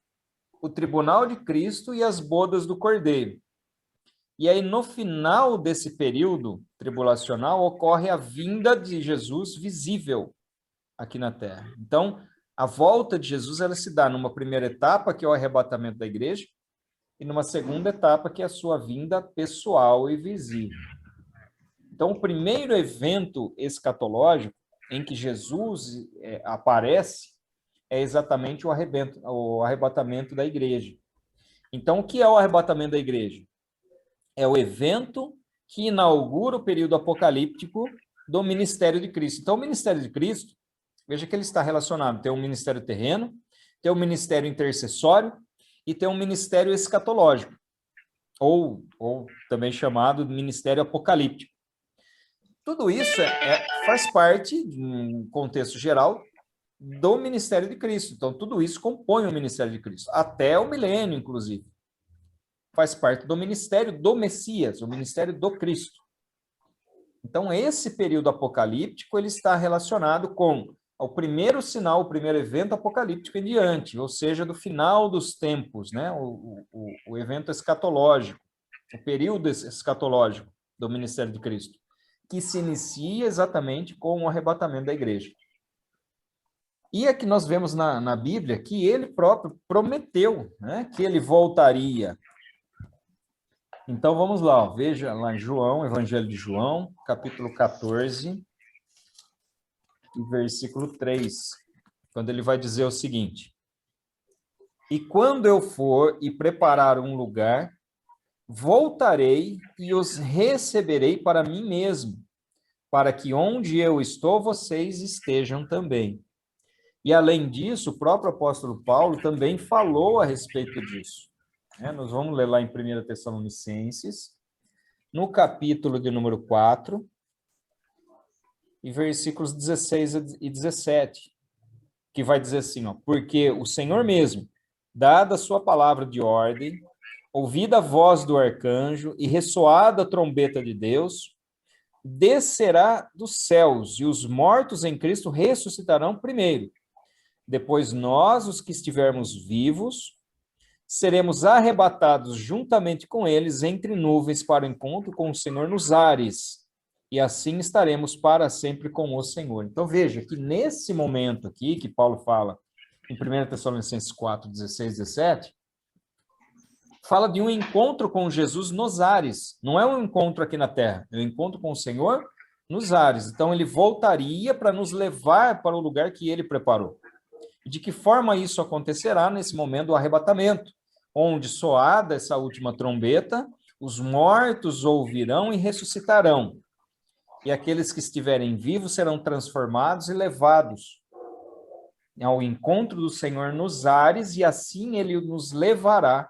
o tribunal de Cristo e as bodas do Cordeiro. E aí, no final desse período tribulacional, ocorre a vinda de Jesus visível aqui na Terra. Então, a volta de Jesus, ela se dá numa primeira etapa, que é o arrebatamento da igreja, e numa segunda etapa, que é a sua vinda pessoal e visível. Então, o primeiro evento escatológico em que Jesus aparece é exatamente o arrebatamento da igreja. Então, o que é o arrebatamento da igreja? É o evento que inaugura o período apocalíptico do ministério de Cristo. Então, o ministério de Cristo, veja que ele está relacionado, tem um ministério terreno, tem um ministério intercessório e tem um ministério escatológico, ou também chamado de ministério apocalíptico. Tudo isso faz parte, em contexto geral, do ministério de Cristo. Então, tudo isso compõe o ministério de Cristo, até o milênio, inclusive. Faz parte do ministério do Messias, o ministério do Cristo. Então, esse período apocalíptico, ele está relacionado com o primeiro sinal, o primeiro evento apocalíptico em diante, ou seja, do final dos tempos, né? O evento escatológico, o período escatológico do ministério de Cristo, que se inicia exatamente com o arrebatamento da igreja. E é que nós vemos na Bíblia que ele próprio prometeu, né, que ele voltaria. Então, vamos lá, ó, veja lá em João, Evangelho de João, capítulo 14, versículo 3, quando ele vai dizer o seguinte: E quando eu for e preparar um lugar, voltarei e os receberei para mim mesmo, para que onde eu estou, vocês estejam também. E, além disso, o próprio apóstolo Paulo também falou a respeito disso. Nós vamos ler lá em 1 Tessalonicenses, no capítulo de número 4, e versículos 16 e 17, que vai dizer assim, ó: Porque o Senhor mesmo, dada a sua palavra de ordem, ouvida a voz do arcanjo e ressoada a trombeta de Deus, descerá dos céus, e os mortos em Cristo ressuscitarão primeiro. Depois nós, os que estivermos vivos, seremos arrebatados juntamente com eles entre nuvens para o encontro com o Senhor nos ares, e assim estaremos para sempre com o Senhor. Então veja que nesse momento aqui, que Paulo fala em 1 Tessalonicenses 4, 16, 17, fala de um encontro com Jesus nos ares, não é um encontro aqui na terra, é um encontro com o Senhor nos ares. Então ele voltaria para nos levar para o lugar que ele preparou. E de que forma isso acontecerá nesse momento do arrebatamento, onde, soada essa última trombeta, os mortos ouvirão e ressuscitarão, e aqueles que estiverem vivos serão transformados e levados ao encontro do Senhor nos ares, e assim ele nos levará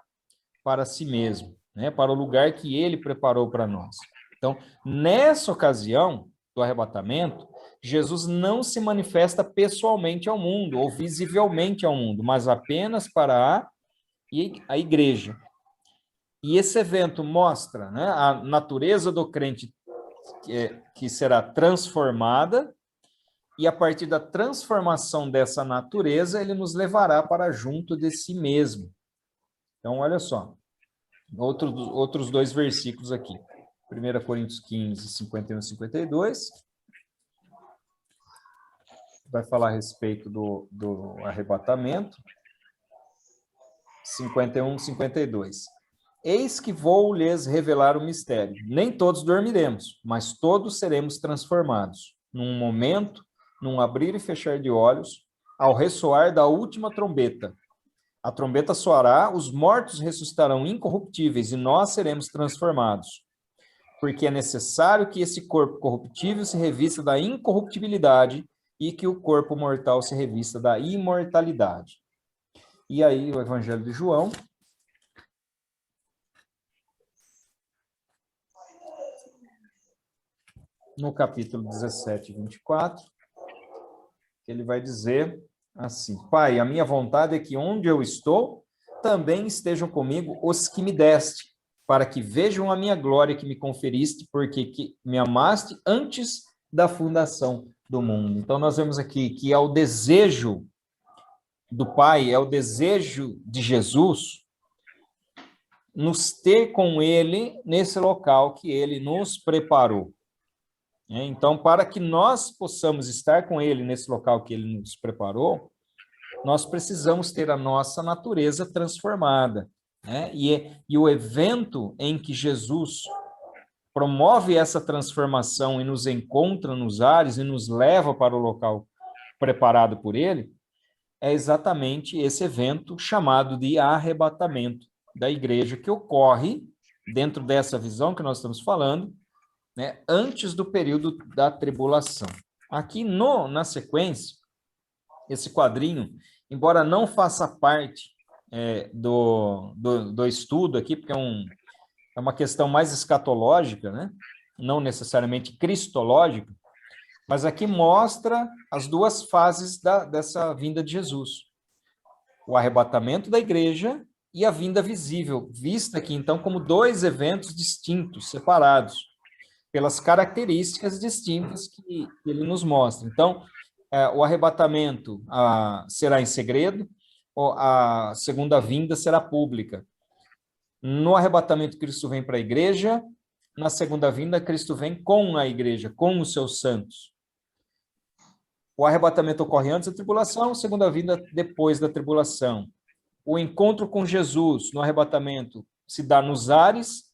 para si mesmo, né, para o lugar que ele preparou para nós. Então, nessa ocasião do arrebatamento, Jesus não se manifesta pessoalmente ao mundo, ou visivelmente ao mundo, mas apenas para a igreja. E esse evento mostra, né, a natureza do crente que será transformada, e a partir da transformação dessa natureza, ele nos levará para junto de si mesmo. Então, olha só, outros dois versículos aqui. 1 Coríntios 15, 51 e 52. Vai falar a respeito do arrebatamento. 51, 52. Eis que vou lhes revelar o mistério. Nem todos dormiremos, mas todos seremos transformados. Num momento, num abrir e fechar de olhos, ao ressoar da última trombeta. A trombeta soará, os mortos ressuscitarão incorruptíveis e nós seremos transformados. Porque é necessário que esse corpo corruptível se revista da incorruptibilidade e que o corpo mortal se revista da imortalidade. E aí o Evangelho de João, no capítulo 17, 24, ele vai dizer assim: Pai, a minha vontade é que onde eu estou, também estejam comigo os que me deste, para que vejam a minha glória que me conferiste, porque que me amaste antes da fundação do mundo. Então, nós vemos aqui que é o desejo do Pai, é o desejo de Jesus nos ter com Ele nesse local que Ele nos preparou. Então, para que nós possamos estar com Ele nesse local que Ele nos preparou, nós precisamos ter a nossa natureza transformada. E o evento em que Jesus promove essa transformação e nos encontra nos ares e nos leva para o local preparado por Ele, é exatamente esse evento chamado de arrebatamento da igreja, que ocorre dentro dessa visão que nós estamos falando, antes do período da tribulação. Aqui na sequência, esse quadrinho, embora não faça parte do estudo aqui, porque é uma questão mais escatológica, não necessariamente cristológica, mas aqui mostra as duas fases dessa vinda de Jesus. O arrebatamento da igreja e a vinda visível, vista aqui, então, como dois eventos distintos, separados, pelas características distintas que ele nos mostra. Então, o arrebatamento será em segredo, a segunda vinda será pública. No arrebatamento, Cristo vem para a igreja, na segunda vinda, Cristo vem com a igreja, com os seus santos. O arrebatamento ocorre antes da tribulação, a segunda vinda depois da tribulação. O encontro com Jesus no arrebatamento se dá nos ares.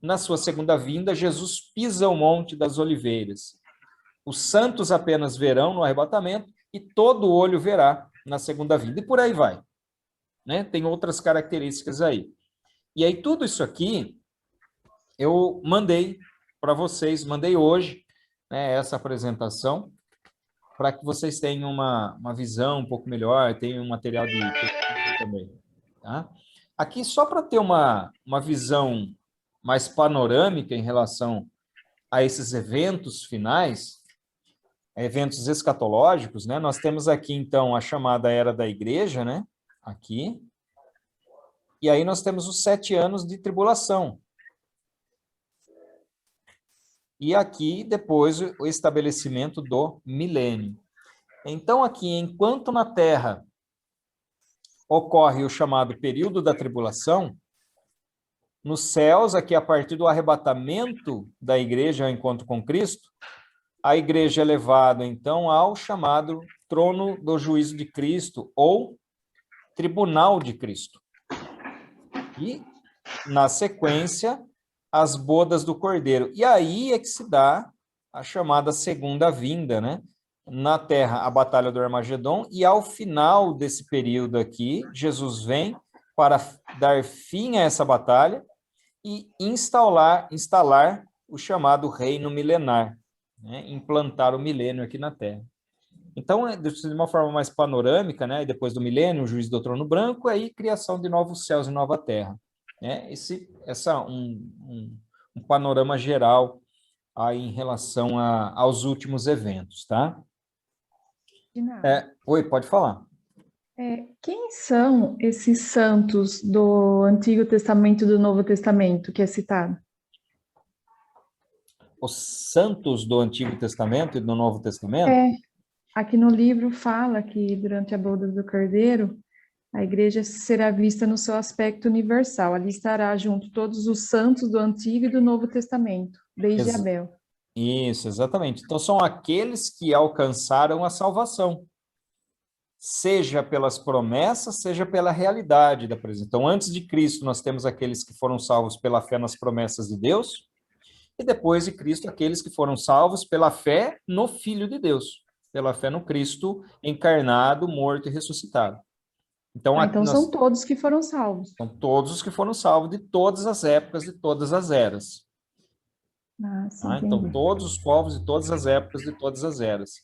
Na sua segunda vinda, Jesus pisa o Monte das Oliveiras. Os santos apenas verão no arrebatamento e todo olho verá na segunda vinda. E por aí vai. Tem outras características aí. E aí tudo isso aqui eu mandei para vocês, mandei hoje, essa apresentação, para que vocês tenham uma visão um pouco melhor, tenham um material de também. Tá? Aqui, só para ter uma visão mais panorâmica em relação a esses eventos finais, eventos escatológicos, nós temos aqui, então, a chamada Era da Igreja, aqui, e aí nós temos os 7 anos de tribulação. E aqui, depois, o estabelecimento do milênio. Então, aqui, enquanto na Terra ocorre o chamado período da tribulação, nos céus, aqui a partir do arrebatamento da igreja ao encontro com Cristo, a igreja é levada, então, ao chamado trono do juízo de Cristo, ou tribunal de Cristo. E, na sequência, as bodas do Cordeiro. E aí é que se dá a chamada segunda vinda, Na Terra, a batalha do Armagedon, e ao final desse período aqui, Jesus vem para dar fim a essa batalha e instalar o chamado reino milenar, implantar o milênio aqui na Terra. Então, de uma forma mais panorâmica, e depois do milênio, o juízo do trono branco, aí criação de novos céus e nova terra. Um panorama geral aí em relação aos últimos eventos, tá? Oi, pode falar. Quem são esses santos do Antigo Testamento e do Novo Testamento que é citado? Os santos do Antigo Testamento e do Novo Testamento? Aqui no livro fala que durante a boda do Cordeiro, a igreja será vista no seu aspecto universal. Ali estará junto todos os santos do Antigo e do Novo Testamento, desde Abel. Isso, exatamente. Então, são aqueles que alcançaram a salvação, seja pelas promessas, seja pela realidade da presença. Então, antes de Cristo, nós temos aqueles que foram salvos pela fé nas promessas de Deus, e depois de Cristo, aqueles que foram salvos pela fé no Filho de Deus, pela fé no Cristo encarnado, morto e ressuscitado. Então, Então são todos que foram salvos. são todos os que foram salvos de todas as épocas, de todas as eras. Sim, Tá? Então, entendi. todos os povos de todas as épocas, de todas as eras.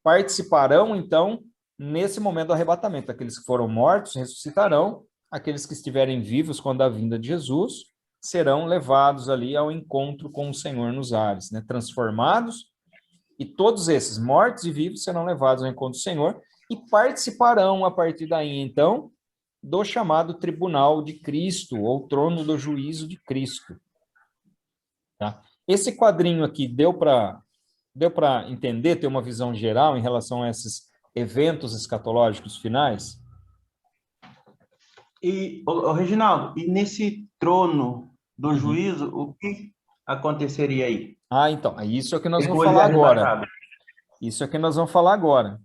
Participarão, então, nesse momento do arrebatamento. Aqueles que foram mortos ressuscitarão, aqueles que estiverem vivos quando a vinda de Jesus serão levados ali ao encontro com o Senhor nos ares, né? Transformados, e todos esses, mortos e vivos, serão levados ao encontro do Senhor e participarão, a partir daí, então, do chamado tribunal de Cristo, ou trono do juízo de Cristo. Tá? Esse quadrinho aqui deu para entender, ter uma visão geral em relação a esses eventos escatológicos finais? E, Reginaldo, e nesse trono do juízo, o que aconteceria aí? Então, isso é o que nós vamos Depois de falar agora. arrebatado. Isso é o que nós vamos falar agora,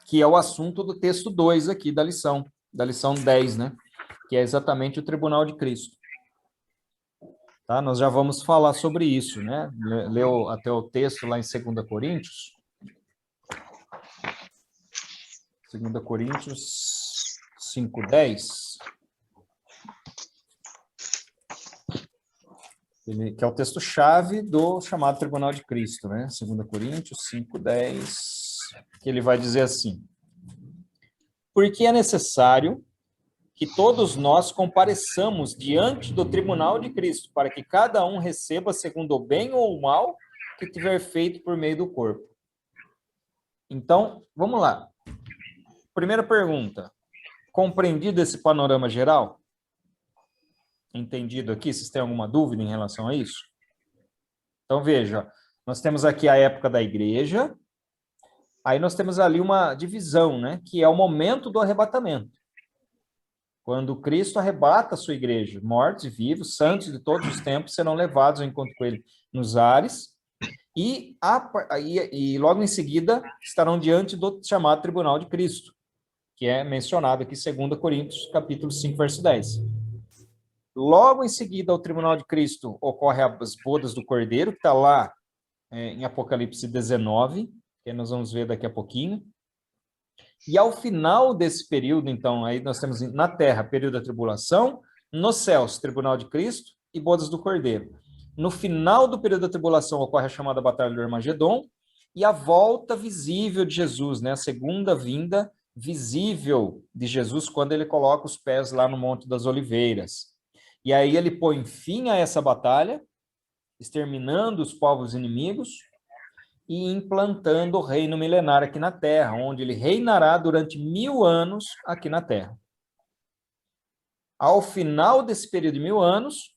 que é o assunto do texto 2 aqui da lição 10, né? Que é exatamente o tribunal de Cristo. Tá? Nós já vamos falar sobre isso, né? Leu até o texto lá em 2 Coríntios. 2 Coríntios 5:10. Que é o texto-chave do chamado Tribunal de Cristo, né? 2 Coríntios 5:10, que ele vai dizer assim: porque é necessário que todos nós compareçamos diante do tribunal de Cristo, para que cada um receba segundo o bem ou o mal que tiver feito por meio do corpo. Então, vamos lá. Primeira pergunta. Compreendido esse panorama geral? Entendido aqui? Vocês têm alguma dúvida em relação a isso? Então, veja, nós temos aqui a época da igreja, aí nós temos ali uma divisão, né? Que é o momento do arrebatamento. Quando Cristo arrebata a sua igreja, mortos e vivos, santos de todos os tempos, serão levados ao encontro com ele nos ares, e logo em seguida estarão diante do chamado Tribunal de Cristo, que é mencionado aqui em 2 Coríntios, capítulo 5, verso 10. Logo em seguida ao Tribunal de Cristo ocorre as bodas do Cordeiro, que está lá em Apocalipse 19, que nós vamos ver daqui a pouquinho. E ao final desse período, então, aí nós temos na Terra, período da tribulação, nos céus, Tribunal de Cristo e bodas do Cordeiro. No final do período da tribulação ocorre a chamada Batalha do Armagedon e a volta visível de Jesus, né? A segunda vinda visível de Jesus quando ele coloca os pés lá no Monte das Oliveiras. E aí ele põe fim a essa batalha, exterminando os povos inimigos e implantando o reino milenar aqui na Terra, onde ele reinará durante 1000 anos aqui na Terra. Ao final desse período de 1000 anos,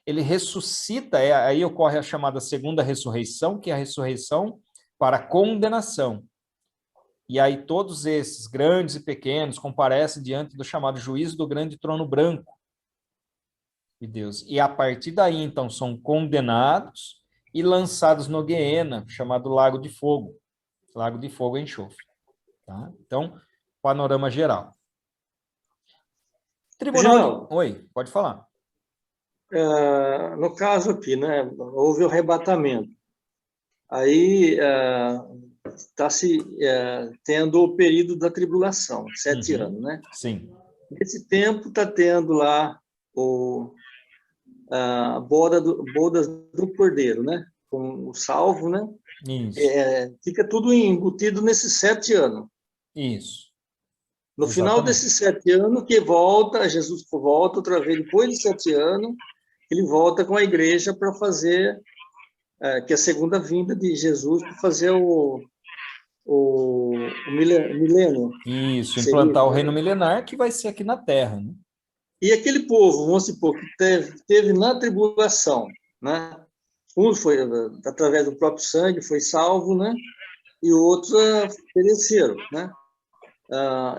ele ressuscita, aí ocorre a chamada segunda ressurreição, que é a ressurreição para a condenação. E aí todos esses, grandes e pequenos, comparecem diante do chamado juízo do grande trono branco de Deus. E a partir daí, então, são condenados e lançados no Guiena, chamado Lago de Fogo e enxofre. Tá? Então, panorama geral. Tribunal de... Oi, pode falar. No caso aqui, né, houve o arrebatamento. Aí está se tendo o período da tribulação, 7 anos, né? Sim. Nesse tempo está tendo lá bodas do Cordeiro, né? Com o salvo, né? Isso. Fica tudo embutido nesses 7 anos. Isso. No Exatamente. final desses 7 anos, Jesus volta outra vez, depois de 7 anos, ele volta com a igreja para fazer, que é a segunda vinda de Jesus, para fazer o milênio. Isso, implantar o reino milenar, que vai ser aqui na Terra, né? E aquele povo, vamos supor, que teve na tribulação, né? Um foi, através do próprio sangue, foi salvo, né? E outros pereceram, né?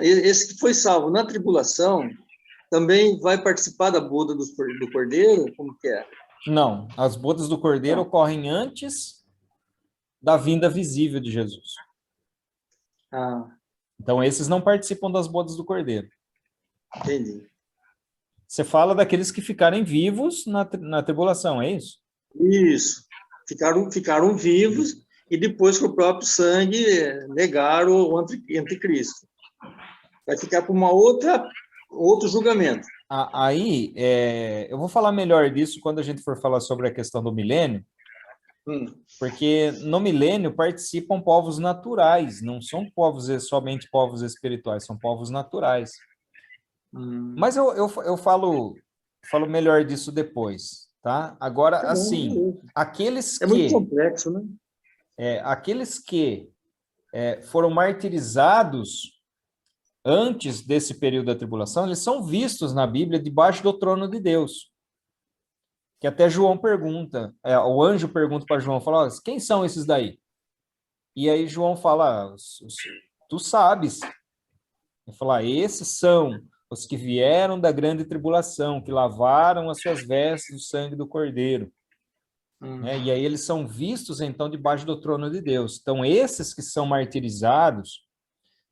Esse que foi salvo na tribulação também vai participar da boda do Cordeiro? Como que é? Não, as bodas do Cordeiro ocorrem antes da vinda visível de Jesus. Então, esses não participam das bodas do Cordeiro. Entendi. Você fala daqueles que ficarem vivos na tribulação, é isso? Isso. Ficaram vivos e depois com o próprio sangue negaram o anticristo. Vai ficar para outro julgamento. Aí, eu vou falar melhor disso quando a gente for falar sobre a questão do milênio, porque no milênio participam povos naturais, não são somente povos espirituais, são povos naturais. Mas eu falo melhor disso depois, tá? Agora, Tá bom, assim, beleza. aqueles que... É muito complexo, né? aqueles que foram martirizados antes desse período da tribulação, eles são vistos na Bíblia debaixo do trono de Deus. Que até João pergunta, o anjo pergunta para João, fala, quem são esses daí? E aí João fala, tu sabes. Ele fala, esses são os que vieram da grande tribulação, que lavaram as suas vestes do sangue do Cordeiro. E aí eles são vistos, então, debaixo do trono de Deus. Então, esses que são martirizados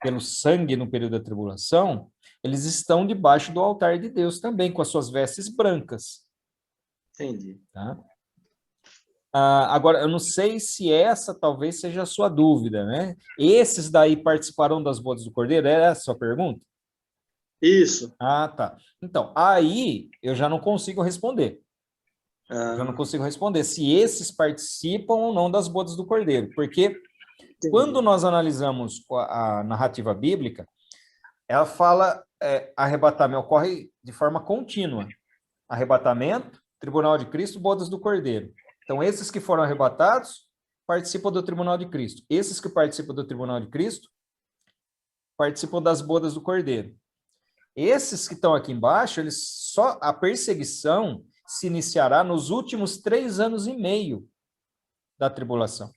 pelo sangue no período da tribulação, eles estão debaixo do altar de Deus também, com as suas vestes brancas. Entendi. Tá? Agora, eu não sei se essa talvez seja a sua dúvida, né? Esses daí participarão das bodas do Cordeiro? Era essa a sua pergunta? Isso. Tá. Então, aí eu já não consigo responder. Já não consigo responder se esses participam ou não das bodas do Cordeiro, porque Entendi. quando nós analisamos a narrativa bíblica, ela fala arrebatamento, ocorre de forma contínua. Arrebatamento, tribunal de Cristo, bodas do Cordeiro. Então, esses que foram arrebatados participam do tribunal de Cristo. Esses que participam do tribunal de Cristo participam das bodas do Cordeiro. Esses que estão aqui embaixo, a perseguição se iniciará nos últimos 3 anos e meio da tribulação.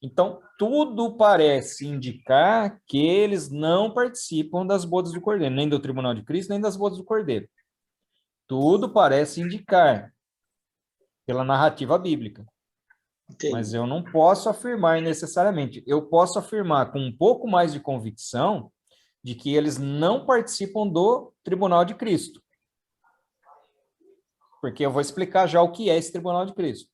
Então, tudo parece indicar que eles não participam das bodas do Cordeiro, nem do tribunal de Cristo, nem das bodas do Cordeiro. Tudo parece indicar, pela narrativa bíblica. Entendi. Mas eu não posso afirmar necessariamente. Eu posso afirmar com um pouco mais de convicção de que eles não participam do tribunal de Cristo. Porque eu vou explicar já o que é esse tribunal de Cristo.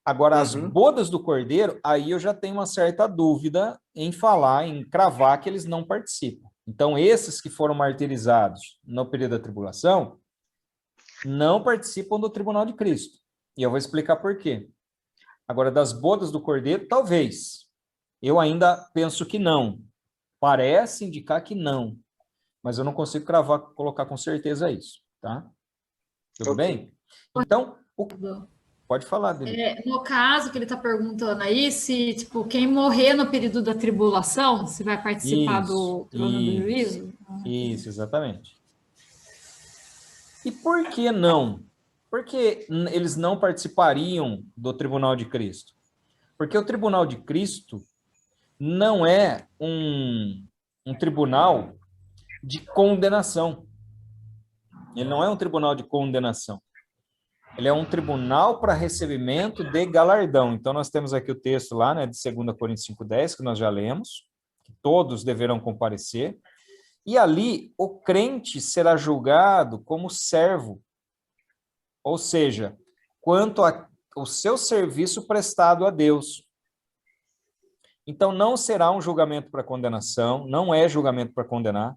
Agora, as bodas do Cordeiro, aí eu já tenho uma certa dúvida em falar, em cravar que eles não participam. Então, esses que foram martirizados no período da tribulação não participam do tribunal de Cristo. E eu vou explicar por quê. Agora, das bodas do Cordeiro, talvez. Eu ainda penso que não. Parece indicar que não. Mas eu não consigo cravar, colocar com certeza isso, tá? Tudo bem? Então, pode falar, Deli. No caso que ele está perguntando aí, se tipo, quem morrer no período da tribulação, se vai participar do trono do juízo? Isso, exatamente. E por que não? Por que eles não participariam do tribunal de Cristo? Porque o tribunal de Cristo não é um tribunal de condenação. Ele não é um tribunal de condenação. Ele é um tribunal para recebimento de galardão. Então, nós temos aqui o texto lá, né, de 2 Coríntios 5:10, que nós já lemos, que todos deverão comparecer. E ali, o crente será julgado como servo, ou seja, quanto ao seu serviço prestado a Deus. Então, não será um julgamento para condenação, não é julgamento para condenar,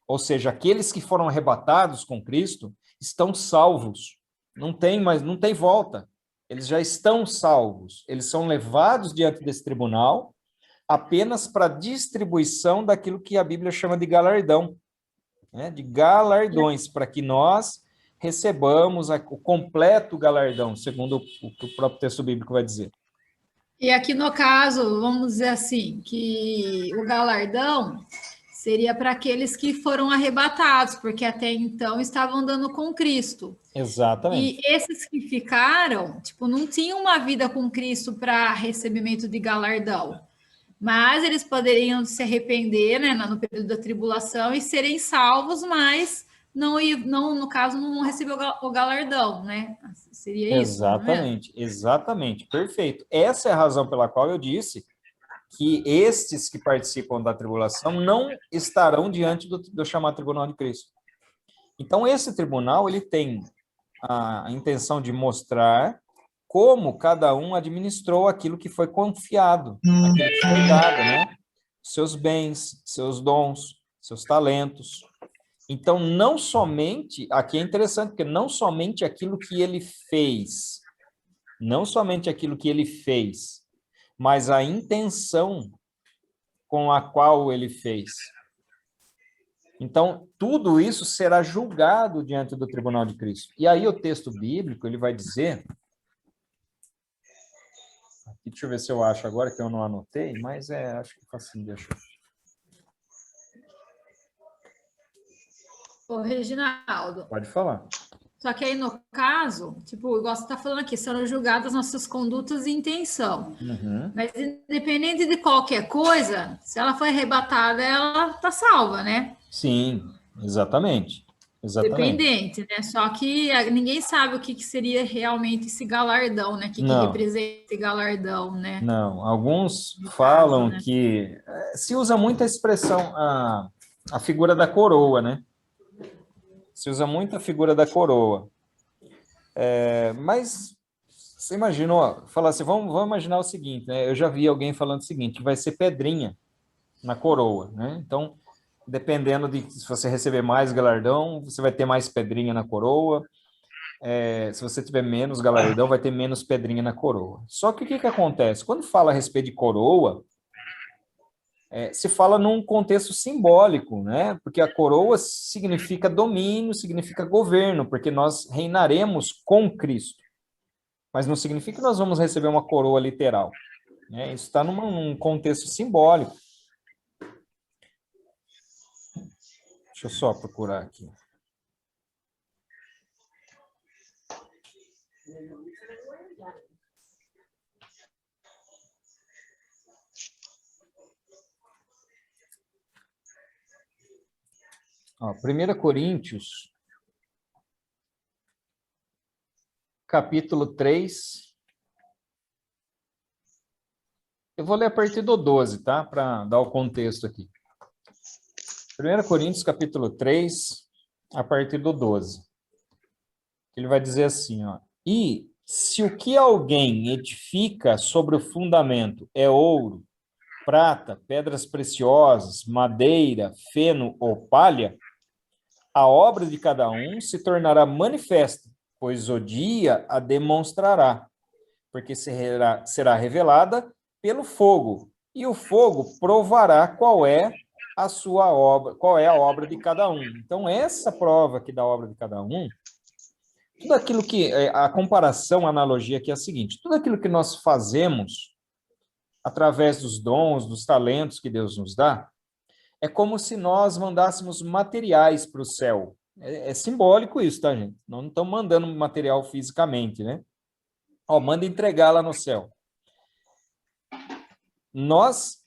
ou seja, aqueles que foram arrebatados com Cristo estão salvos. Não tem volta. Eles já estão salvos. Eles são levados diante desse tribunal apenas para distribuição daquilo que a Bíblia chama de galardão, né? De galardões, para que nós recebamos o completo galardão, segundo o que o próprio texto bíblico vai dizer. E aqui no caso, vamos dizer assim, que o galardão seria para aqueles que foram arrebatados, porque até então estavam andando com Cristo. Exatamente. E esses que ficaram, tipo, não tinham uma vida com Cristo para recebimento de galardão. Mas eles poderiam se arrepender, né, no período da tribulação e serem salvos, mas não no caso, não receber o galardão, né? Seria isso? Exatamente, exatamente, perfeito. Essa é a razão pela qual eu disse que estes que participam da tribulação não estarão diante do chamado tribunal de Cristo. Então, esse tribunal, ele tem a intenção de mostrar como cada um administrou aquilo que foi confiado, aquilo que foi dado, né? Seus bens, seus dons, seus talentos. Então, não somente, aqui é interessante, porque não somente aquilo que ele fez, não somente aquilo que ele fez, mas a intenção com a qual ele fez. Então, tudo isso será julgado diante do tribunal de Cristo. E aí o texto bíblico, ele vai dizer... Aqui, deixa eu ver se eu acho agora, que eu não anotei, mas acho que assim, deixa eu... Ô, Reginaldo, Pode falar. só que aí no caso, tipo, igual você está falando aqui, serão julgadas nossas condutas e intenção. Uhum. Mas independente de qualquer coisa, se ela foi arrebatada, ela está salva, né? Sim, exatamente. Exatamente. Dependente, né? Só que ninguém sabe o que seria realmente esse galardão, né? O que Não. representa esse galardão, né? Não, alguns No falam caso, né? que se usa muito a expressão, a figura da coroa, né? Se usa muito a figura da coroa. Mas você imagina, ó, falar assim, vamos imaginar o seguinte, né? Eu já vi alguém falando o seguinte, que vai ser pedrinha na coroa, né? Então, dependendo de se você receber mais galardão, você vai ter mais pedrinha na coroa. Se você tiver menos galardão, vai ter menos pedrinha na coroa. Só que o que acontece? Quando fala a respeito de coroa, se fala num contexto simbólico, né? Porque a coroa significa domínio, significa governo, porque nós reinaremos com Cristo. Mas não significa que nós vamos receber uma coroa literal, né? Isso está num contexto simbólico. Deixa eu só procurar aqui. Ó, 1 Coríntios, capítulo 3. Eu vou ler a partir do 12, tá? Para dar o contexto aqui. 1 Coríntios, capítulo 3, a partir do 12. Ele vai dizer assim, ó. E se o que alguém edifica sobre o fundamento é ouro, prata, pedras preciosas, madeira, feno ou palha, a obra de cada um se tornará manifesta, pois o dia a demonstrará, porque será revelada pelo fogo, e o fogo provará qual é a sua obra, qual é a obra de cada um. Então, essa prova aqui da obra de cada um, tudo aquilo que, a comparação, a analogia aqui é a seguinte, tudo aquilo que nós fazemos através dos dons, dos talentos que Deus nos dá, é como se nós mandássemos materiais para o céu. É simbólico isso, tá, gente? Não estamos mandando material fisicamente, né? Ó, manda entregar lá no céu. Nós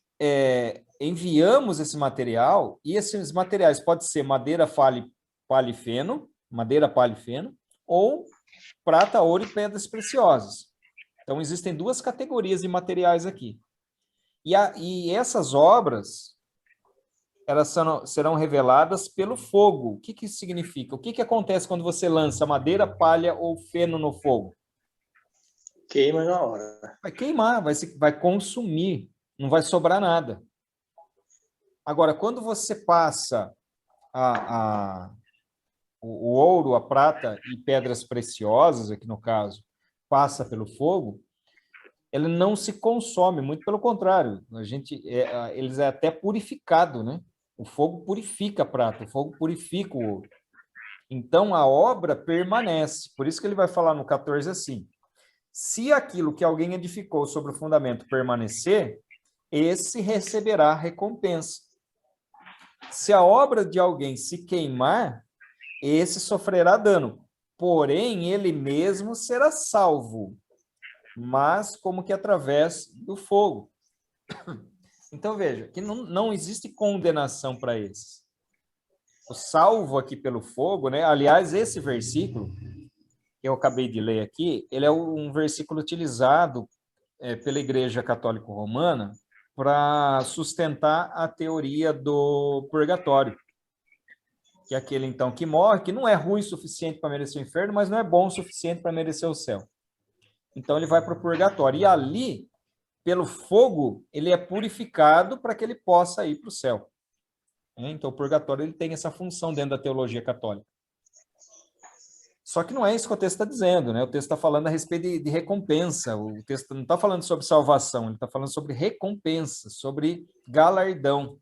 enviamos esse material, e esses materiais podem ser madeira, palha e feno, ou prata, ouro e pedras preciosas. Então, existem duas categorias de materiais aqui. E essas obras, elas serão reveladas pelo fogo. O que isso significa? O que acontece quando você lança madeira, palha ou feno no fogo? Queima na hora. Vai queimar, vai consumir, não vai sobrar nada. Agora, quando você passa o ouro, a prata e pedras preciosas, aqui no caso, passa pelo fogo, ele não se consome, muito pelo contrário, eles é até purificado, né? O fogo purifica a prata, o fogo purifica o ouro. Então, a obra permanece. Por isso que ele vai falar no 14 assim, se aquilo que alguém edificou sobre o fundamento permanecer, esse receberá recompensa. Se a obra de alguém se queimar, esse sofrerá dano, porém ele mesmo será salvo, mas como que através do fogo. Então veja, que não existe condenação para esses. O salvo aqui pelo fogo, né? Aliás, esse versículo que eu acabei de ler aqui, ele é um versículo utilizado pela Igreja Católica Romana para sustentar a teoria do purgatório, que é aquele, então, que morre, que não é ruim o suficiente para merecer o inferno, mas não é bom o suficiente para merecer o céu. Então, ele vai para o purgatório. E ali, pelo fogo, ele é purificado para que ele possa ir para o céu. né? Então, o purgatório ele tem essa função dentro da teologia católica. Só que não é isso que o texto está dizendo, né? O texto está falando a respeito de recompensa. O texto não está falando sobre salvação, ele está falando sobre recompensa, sobre galardão.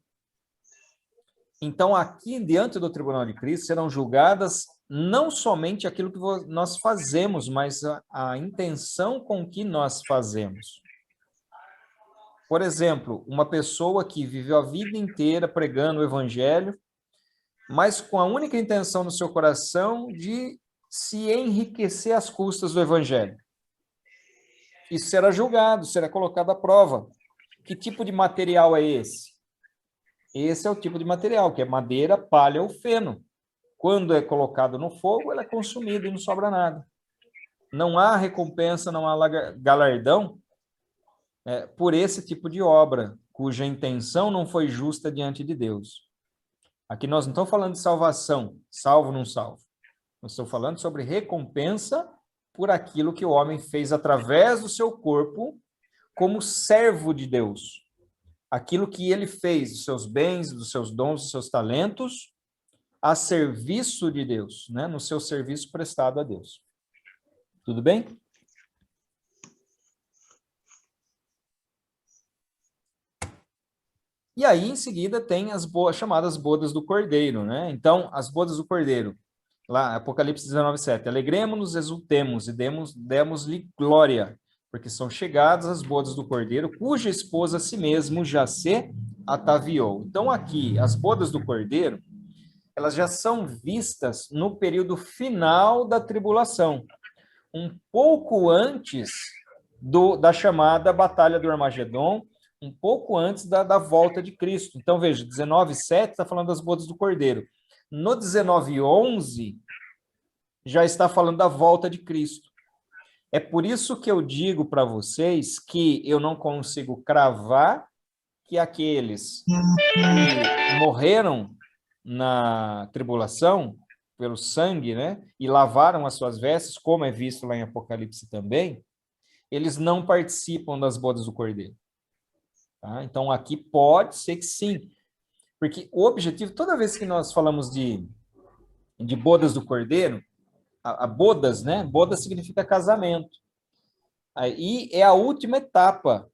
Então, aqui, diante do tribunal de Cristo, serão julgadas não somente aquilo que nós fazemos, mas a intenção com que nós fazemos. Por exemplo, uma pessoa que viveu a vida inteira pregando o evangelho, mas com a única intenção no seu coração de se enriquecer às custas do evangelho. Isso será julgado, será colocado à prova. Que tipo de material é esse? Esse é o tipo de material, que é madeira, palha ou feno. Quando é colocado no fogo, ele é consumido e não sobra nada. Não há recompensa, não há galardão por esse tipo de obra, cuja intenção não foi justa diante de Deus. Aqui nós não estamos falando de salvação, salvo ou não salvo. Nós estamos falando sobre recompensa por aquilo que o homem fez através do seu corpo como servo de Deus. Aquilo que ele fez, dos seus bens, dos seus dons, dos seus talentos, a serviço de Deus, né? No seu serviço prestado a Deus. Tudo bem? E aí, em seguida, tem as chamadas bodas do Cordeiro, né? Então, as bodas do Cordeiro, lá, Apocalipse 19:7, alegremos-nos, exultemos e demos-lhe glória, porque são chegadas as bodas do Cordeiro, cuja esposa a si mesmo já se ataviou. Então, aqui, as bodas do Cordeiro, elas já são vistas no período final da tribulação, um pouco antes da chamada Batalha do Armagedon, um pouco antes da volta de Cristo. Então, veja, 19:7 está falando das bodas do Cordeiro. No 19:11, já está falando da volta de Cristo. É por isso que eu digo para vocês que eu não consigo cravar que aqueles que morreram na tribulação, pelo sangue, né, e lavaram as suas vestes, como é visto lá em Apocalipse também, eles não participam das bodas do Cordeiro. Tá? Então, aqui pode ser que sim, porque o objetivo, toda vez que nós falamos de bodas do Cordeiro, a bodas, né? Bodas significa casamento. Aí é a última etapa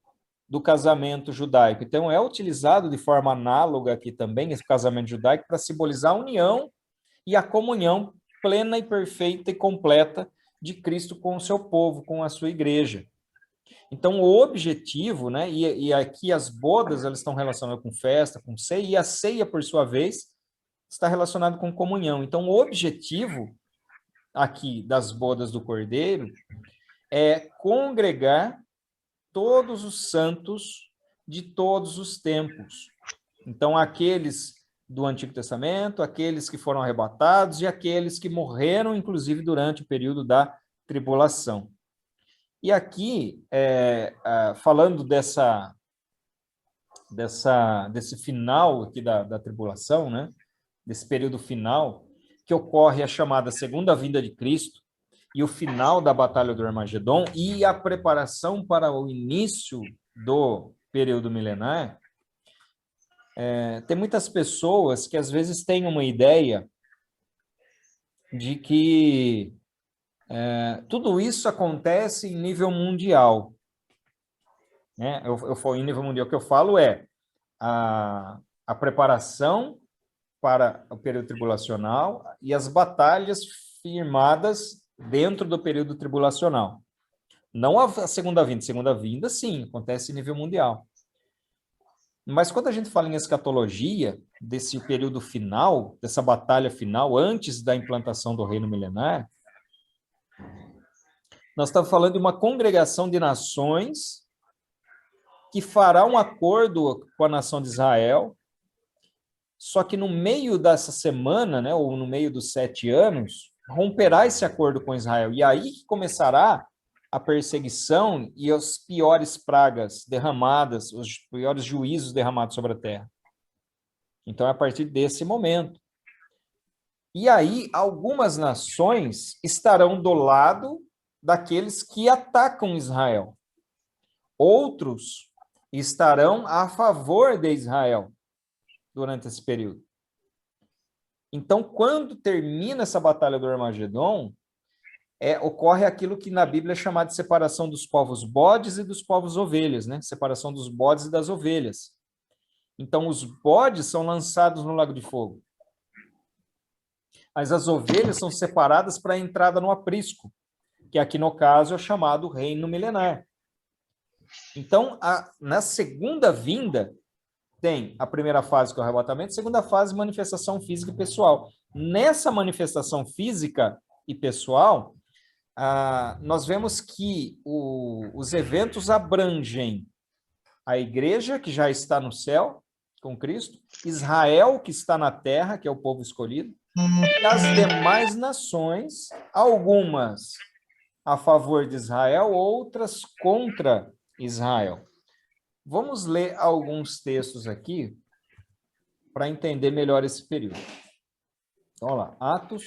do casamento judaico. Então, é utilizado de forma análoga aqui também, esse casamento judaico, para simbolizar a união e a comunhão plena e perfeita e completa de Cristo com o seu povo, com a sua igreja. Então, o objetivo, né, e aqui as bodas, elas estão relacionadas com festa, com ceia, e a ceia, por sua vez, está relacionada com comunhão. Então, o objetivo aqui das bodas do Cordeiro é congregar todos os santos de todos os tempos. Então, aqueles do Antigo Testamento, aqueles que foram arrebatados e aqueles que morreram, inclusive, durante o período da tribulação. E aqui, falando desse final aqui da tribulação, né? Desse período final, que ocorre a chamada segunda vinda de Cristo e o final da Batalha do Armagedon e a preparação para o início do período milenar, tem muitas pessoas que às vezes têm uma ideia de que tudo isso acontece em nível mundial. Né? Eu falo em nível mundial, o que eu falo é a preparação para o período tribulacional e as batalhas firmadas dentro do período tribulacional. Não a segunda vinda. Segunda vinda, sim, acontece em nível mundial. Mas quando a gente fala em escatologia, desse período final, dessa batalha final, antes da implantação do reino milenar, nós estamos falando de uma congregação de nações que fará um acordo com a nação de Israel, só que no meio dessa semana, né, ou no meio dos 7 anos, romperá esse acordo com Israel. E aí que começará a perseguição e as piores pragas derramadas, os piores juízos derramados sobre a terra. Então, é a partir desse momento. E aí, algumas nações estarão do lado daqueles que atacam Israel. Outros estarão a favor de Israel durante esse período. Então, quando termina essa batalha do Armagedon, ocorre aquilo que na Bíblia é chamado de separação dos povos bodes e dos povos ovelhas, né? Separação dos bodes e das ovelhas. Então, os bodes são lançados no lago de fogo. Mas as ovelhas são separadas para a entrada no aprisco, que aqui no caso é chamado reino milenar. Então, na segunda vinda, tem a primeira fase, que é o arrebatamento, a segunda fase, manifestação física e pessoal. Nessa manifestação física e pessoal, nós vemos que os eventos abrangem a igreja, que já está no céu, com Cristo, Israel, que está na terra, que é o povo escolhido, e as demais nações, algumas a favor de Israel, outras contra Israel. Vamos ler alguns textos aqui para entender melhor esse período. Então, vamos lá. Atos,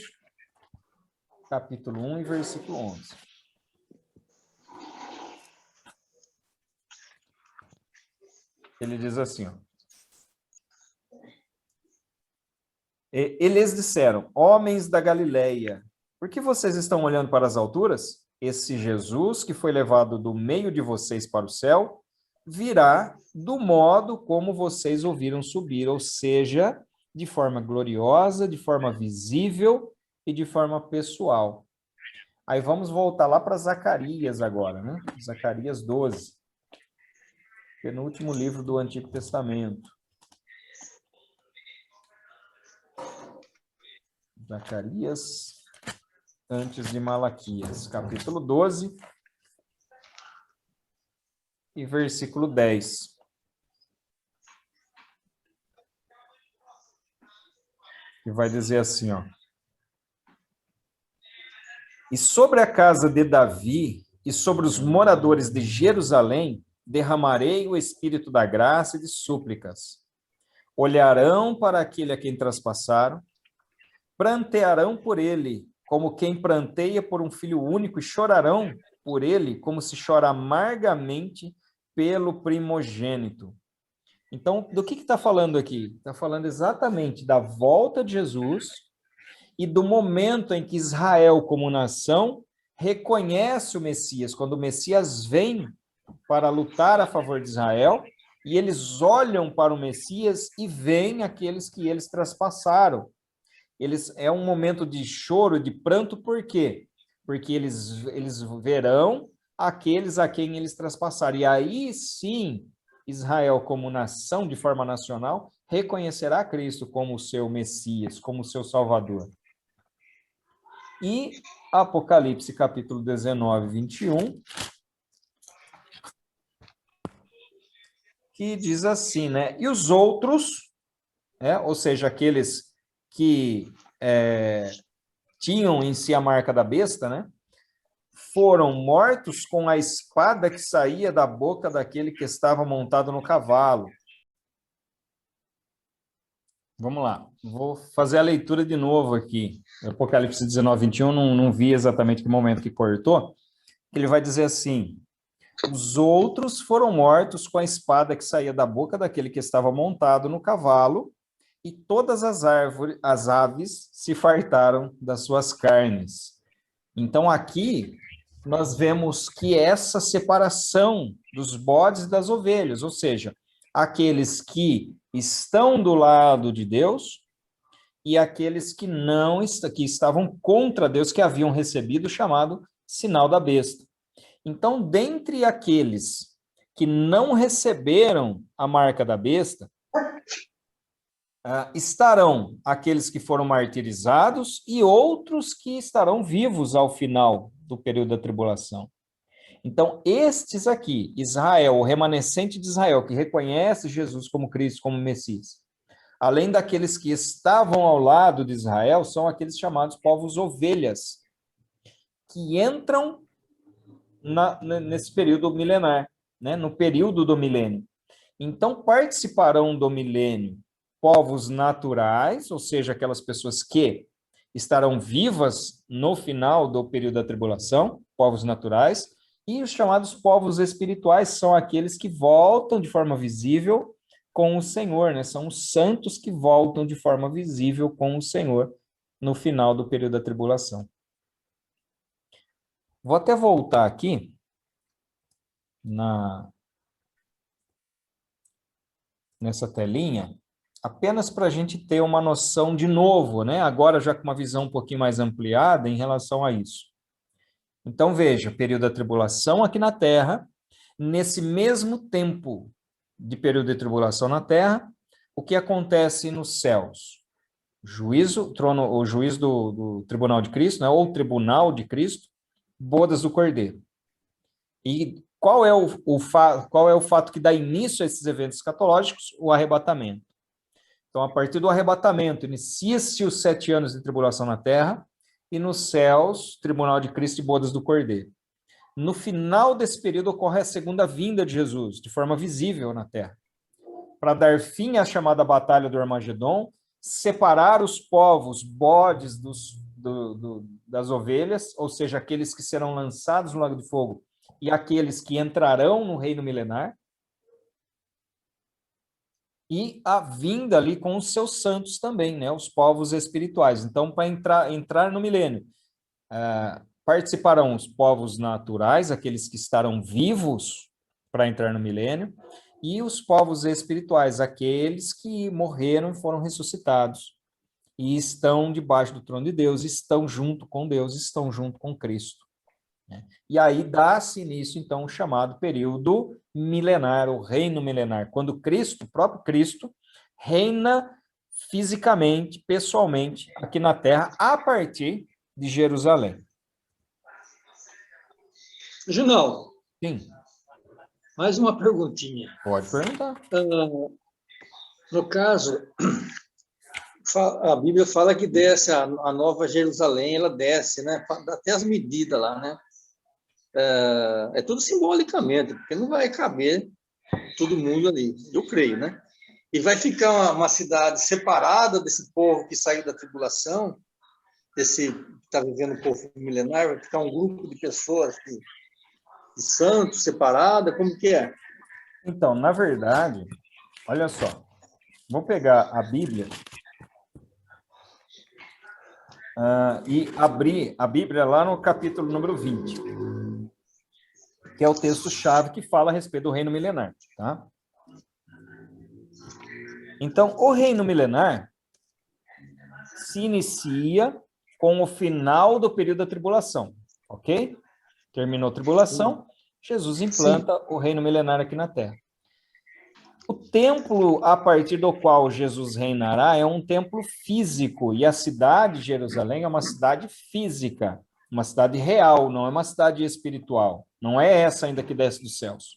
capítulo 1 e versículo 11. Ele diz assim, ó. Eles disseram, homens da Galileia, por que vocês estão olhando para as alturas? Esse Jesus que foi levado do meio de vocês para o céu, virá do modo como vocês ouviram subir, ou seja, de forma gloriosa, de forma visível e de forma pessoal. Aí vamos voltar lá para Zacarias agora, né? Zacarias 12, penúltimo livro do Antigo Testamento. Zacarias, antes de Malaquias, capítulo 12 e versículo 10. Que vai dizer assim, ó. E sobre a casa de Davi e sobre os moradores de Jerusalém, derramarei o espírito da graça e de súplicas. Olharão para aquele a quem traspassaram, prantearão por ele, como quem pranteia por um filho único, e chorarão por ele, como se chora amargamente pelo primogênito. Então, do que está falando aqui? Está falando exatamente da volta de Jesus e do momento em que Israel, como nação, reconhece o Messias, quando o Messias vem para lutar a favor de Israel, e eles olham para o Messias e veem aqueles que eles traspassaram. É um momento de choro, de pranto, por quê? Porque eles verão aqueles a quem eles traspassaram. E aí sim, Israel, como nação, de forma nacional, reconhecerá Cristo como o seu Messias, como o seu Salvador. E Apocalipse, capítulo 19, 21, que diz assim, né? E os outros, ou seja, aqueles que tinham em si a marca da besta, né? Foram mortos com a espada que saía da boca daquele que estava montado no cavalo. Vamos lá, vou fazer a leitura de novo aqui. Apocalipse 19, 21, não vi exatamente que momento que cortou. Ele vai dizer assim, os outros foram mortos com a espada que saía da boca daquele que estava montado no cavalo, e todas as aves se fartaram das suas carnes. Então, aqui, nós vemos que essa separação dos bodes e das ovelhas, ou seja, aqueles que estão do lado de Deus e aqueles que que estavam contra Deus, que haviam recebido o chamado sinal da besta. Então, dentre aqueles que não receberam a marca da besta, estarão aqueles que foram martirizados e outros que estarão vivos ao final do período da tribulação. Então, estes aqui, Israel, o remanescente de Israel, que reconhece Jesus como Cristo, como Messias, além daqueles que estavam ao lado de Israel, são aqueles chamados povos ovelhas, que entram nesse período milenar, né? No período do milênio. Então, participarão do milênio povos naturais, ou seja, aquelas pessoas que estarão vivas no final do período da tribulação, povos naturais, e os chamados povos espirituais são aqueles que voltam de forma visível com o Senhor, né? São os santos que voltam de forma visível com o Senhor no final do período da tribulação. Vou até voltar aqui nessa telinha, apenas para a gente ter uma noção de novo, né? Agora já com uma visão um pouquinho mais ampliada em relação a isso. Então veja, período da tribulação aqui na Terra, nesse mesmo tempo de período de tribulação na Terra, o que acontece nos céus? O juízo do Tribunal de Cristo, né? Ou Tribunal de Cristo, bodas do Cordeiro. E qual é o fato que dá início a esses eventos escatológicos? O arrebatamento. Então, a partir do arrebatamento, inicia-se os 7 anos de tribulação na Terra, e nos céus, Tribunal de Cristo e bodas do Cordeiro. No final desse período ocorre a segunda vinda de Jesus, de forma visível na Terra, para dar fim à chamada Batalha do Armagedon, separar os povos, bodes das ovelhas, ou seja, aqueles que serão lançados no lago de fogo, e aqueles que entrarão no reino milenar, e a vinda ali com os seus santos também, né, os povos espirituais. Então, para entrar no milênio, participarão os povos naturais, aqueles que estarão vivos para entrar no milênio, e os povos espirituais, aqueles que morreram e foram ressuscitados, e estão debaixo do trono de Deus, estão junto com Deus, estão junto com Cristo. E aí dá-se início, então, o chamado período milenar, o reino milenar, quando Cristo, o próprio Cristo, reina fisicamente, pessoalmente, aqui na Terra, a partir de Jerusalém. Junão. Sim. Mais uma perguntinha. Pode perguntar. No caso, a Bíblia fala que desce a Nova Jerusalém, ela desce, né? Dá até as medidas lá, né? É tudo simbolicamente, porque não vai caber todo mundo ali, eu creio, né? E vai ficar uma cidade separada desse povo que saiu da tribulação, desse que está vivendo o povo milenar, vai ficar um grupo de pessoas de santos, separada, como que é? Então, na verdade, olha só, vou pegar a Bíblia e abrir a Bíblia lá no capítulo número 20, que é o texto-chave que fala a respeito do reino milenar, tá? Então, o reino milenar se inicia com o final do período da tribulação, ok? Terminou a tribulação, Jesus implanta o reino milenar aqui na Terra. O templo a partir do qual Jesus reinará é um templo físico, e a cidade de Jerusalém é uma cidade física, uma cidade real, não é uma cidade espiritual. Não é essa ainda que desce dos céus.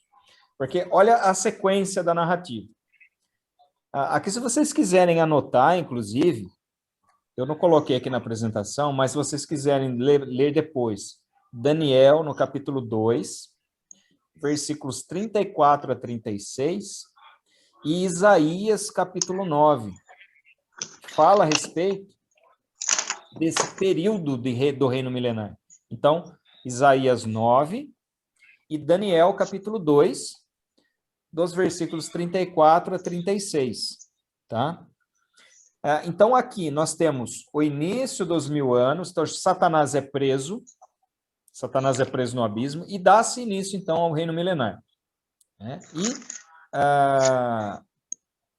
Porque olha a sequência da narrativa. Aqui, se vocês quiserem anotar, inclusive, eu não coloquei aqui na apresentação, mas se vocês quiserem ler depois, Daniel, no capítulo 2, versículos 34 a 36, e Isaías, capítulo 9, fala a respeito desse período do reino milenar. Então, Isaías 9 e Daniel, capítulo 2, dos versículos 34 a 36, tá? Então, aqui nós temos o início dos 1000 anos, então Satanás é preso no abismo, e dá-se início, então, ao reino milenar. Né?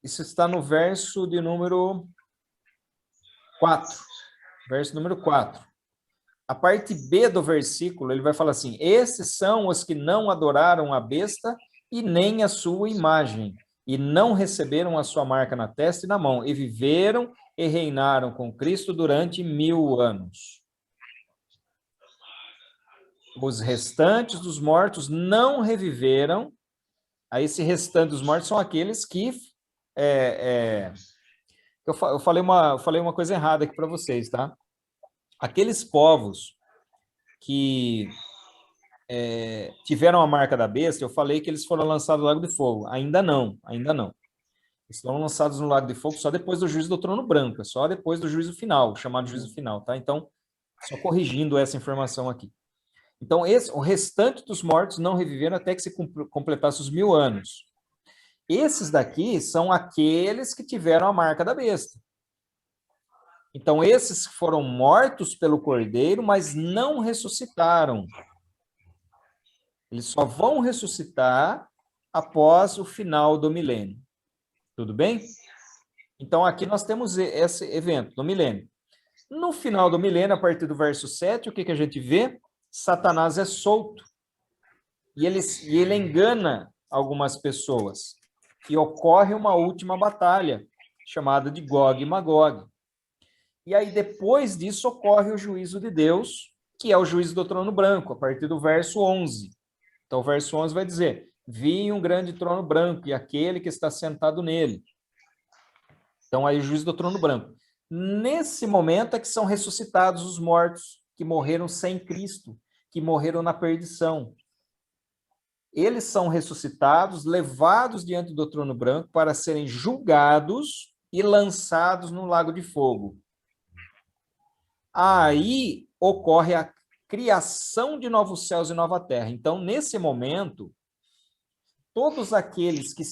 Isso está no verso de número 4. Verso número 4. A parte B do versículo, ele vai falar assim: esses são os que não adoraram a besta e nem a sua imagem, e não receberam a sua marca na testa e na mão, e viveram e reinaram com Cristo durante 1000 anos. Os restantes dos mortos não reviveram. Aí, esse restante dos mortos são aqueles que... Eu falei uma coisa errada aqui para vocês, tá? Aqueles povos que tiveram a marca da besta, eu falei que eles foram lançados no Lago de Fogo. Ainda não. Eles foram lançados no Lago de Fogo só depois do juízo do trono branco, só depois do juízo final, chamado juízo final, tá? Então, só corrigindo essa informação aqui. Então, o restante dos mortos não reviveram até que se completasse os 1000 anos. Esses daqui são aqueles que tiveram a marca da besta. Então, esses foram mortos pelo Cordeiro, mas não ressuscitaram. Eles só vão ressuscitar após o final do milênio. Tudo bem? Então, aqui nós temos esse evento do milênio. No final do milênio, a partir do verso 7, o que a gente vê? Satanás é solto. E ele engana algumas pessoas. E ocorre uma última batalha, chamada de Gog e Magog. E aí, depois disso, ocorre o juízo de Deus, que é o juízo do trono branco, a partir do verso 11. Então, o verso 11 vai dizer: vi um grande trono branco, e aquele que está sentado nele. Então, aí o juízo do trono branco. Nesse momento é que são ressuscitados os mortos, que morreram sem Cristo, que morreram na perdição. Eles são ressuscitados, levados diante do trono branco para serem julgados e lançados no lago de fogo. Aí ocorre a criação de novos céus e nova terra. Então, nesse momento, todos aqueles que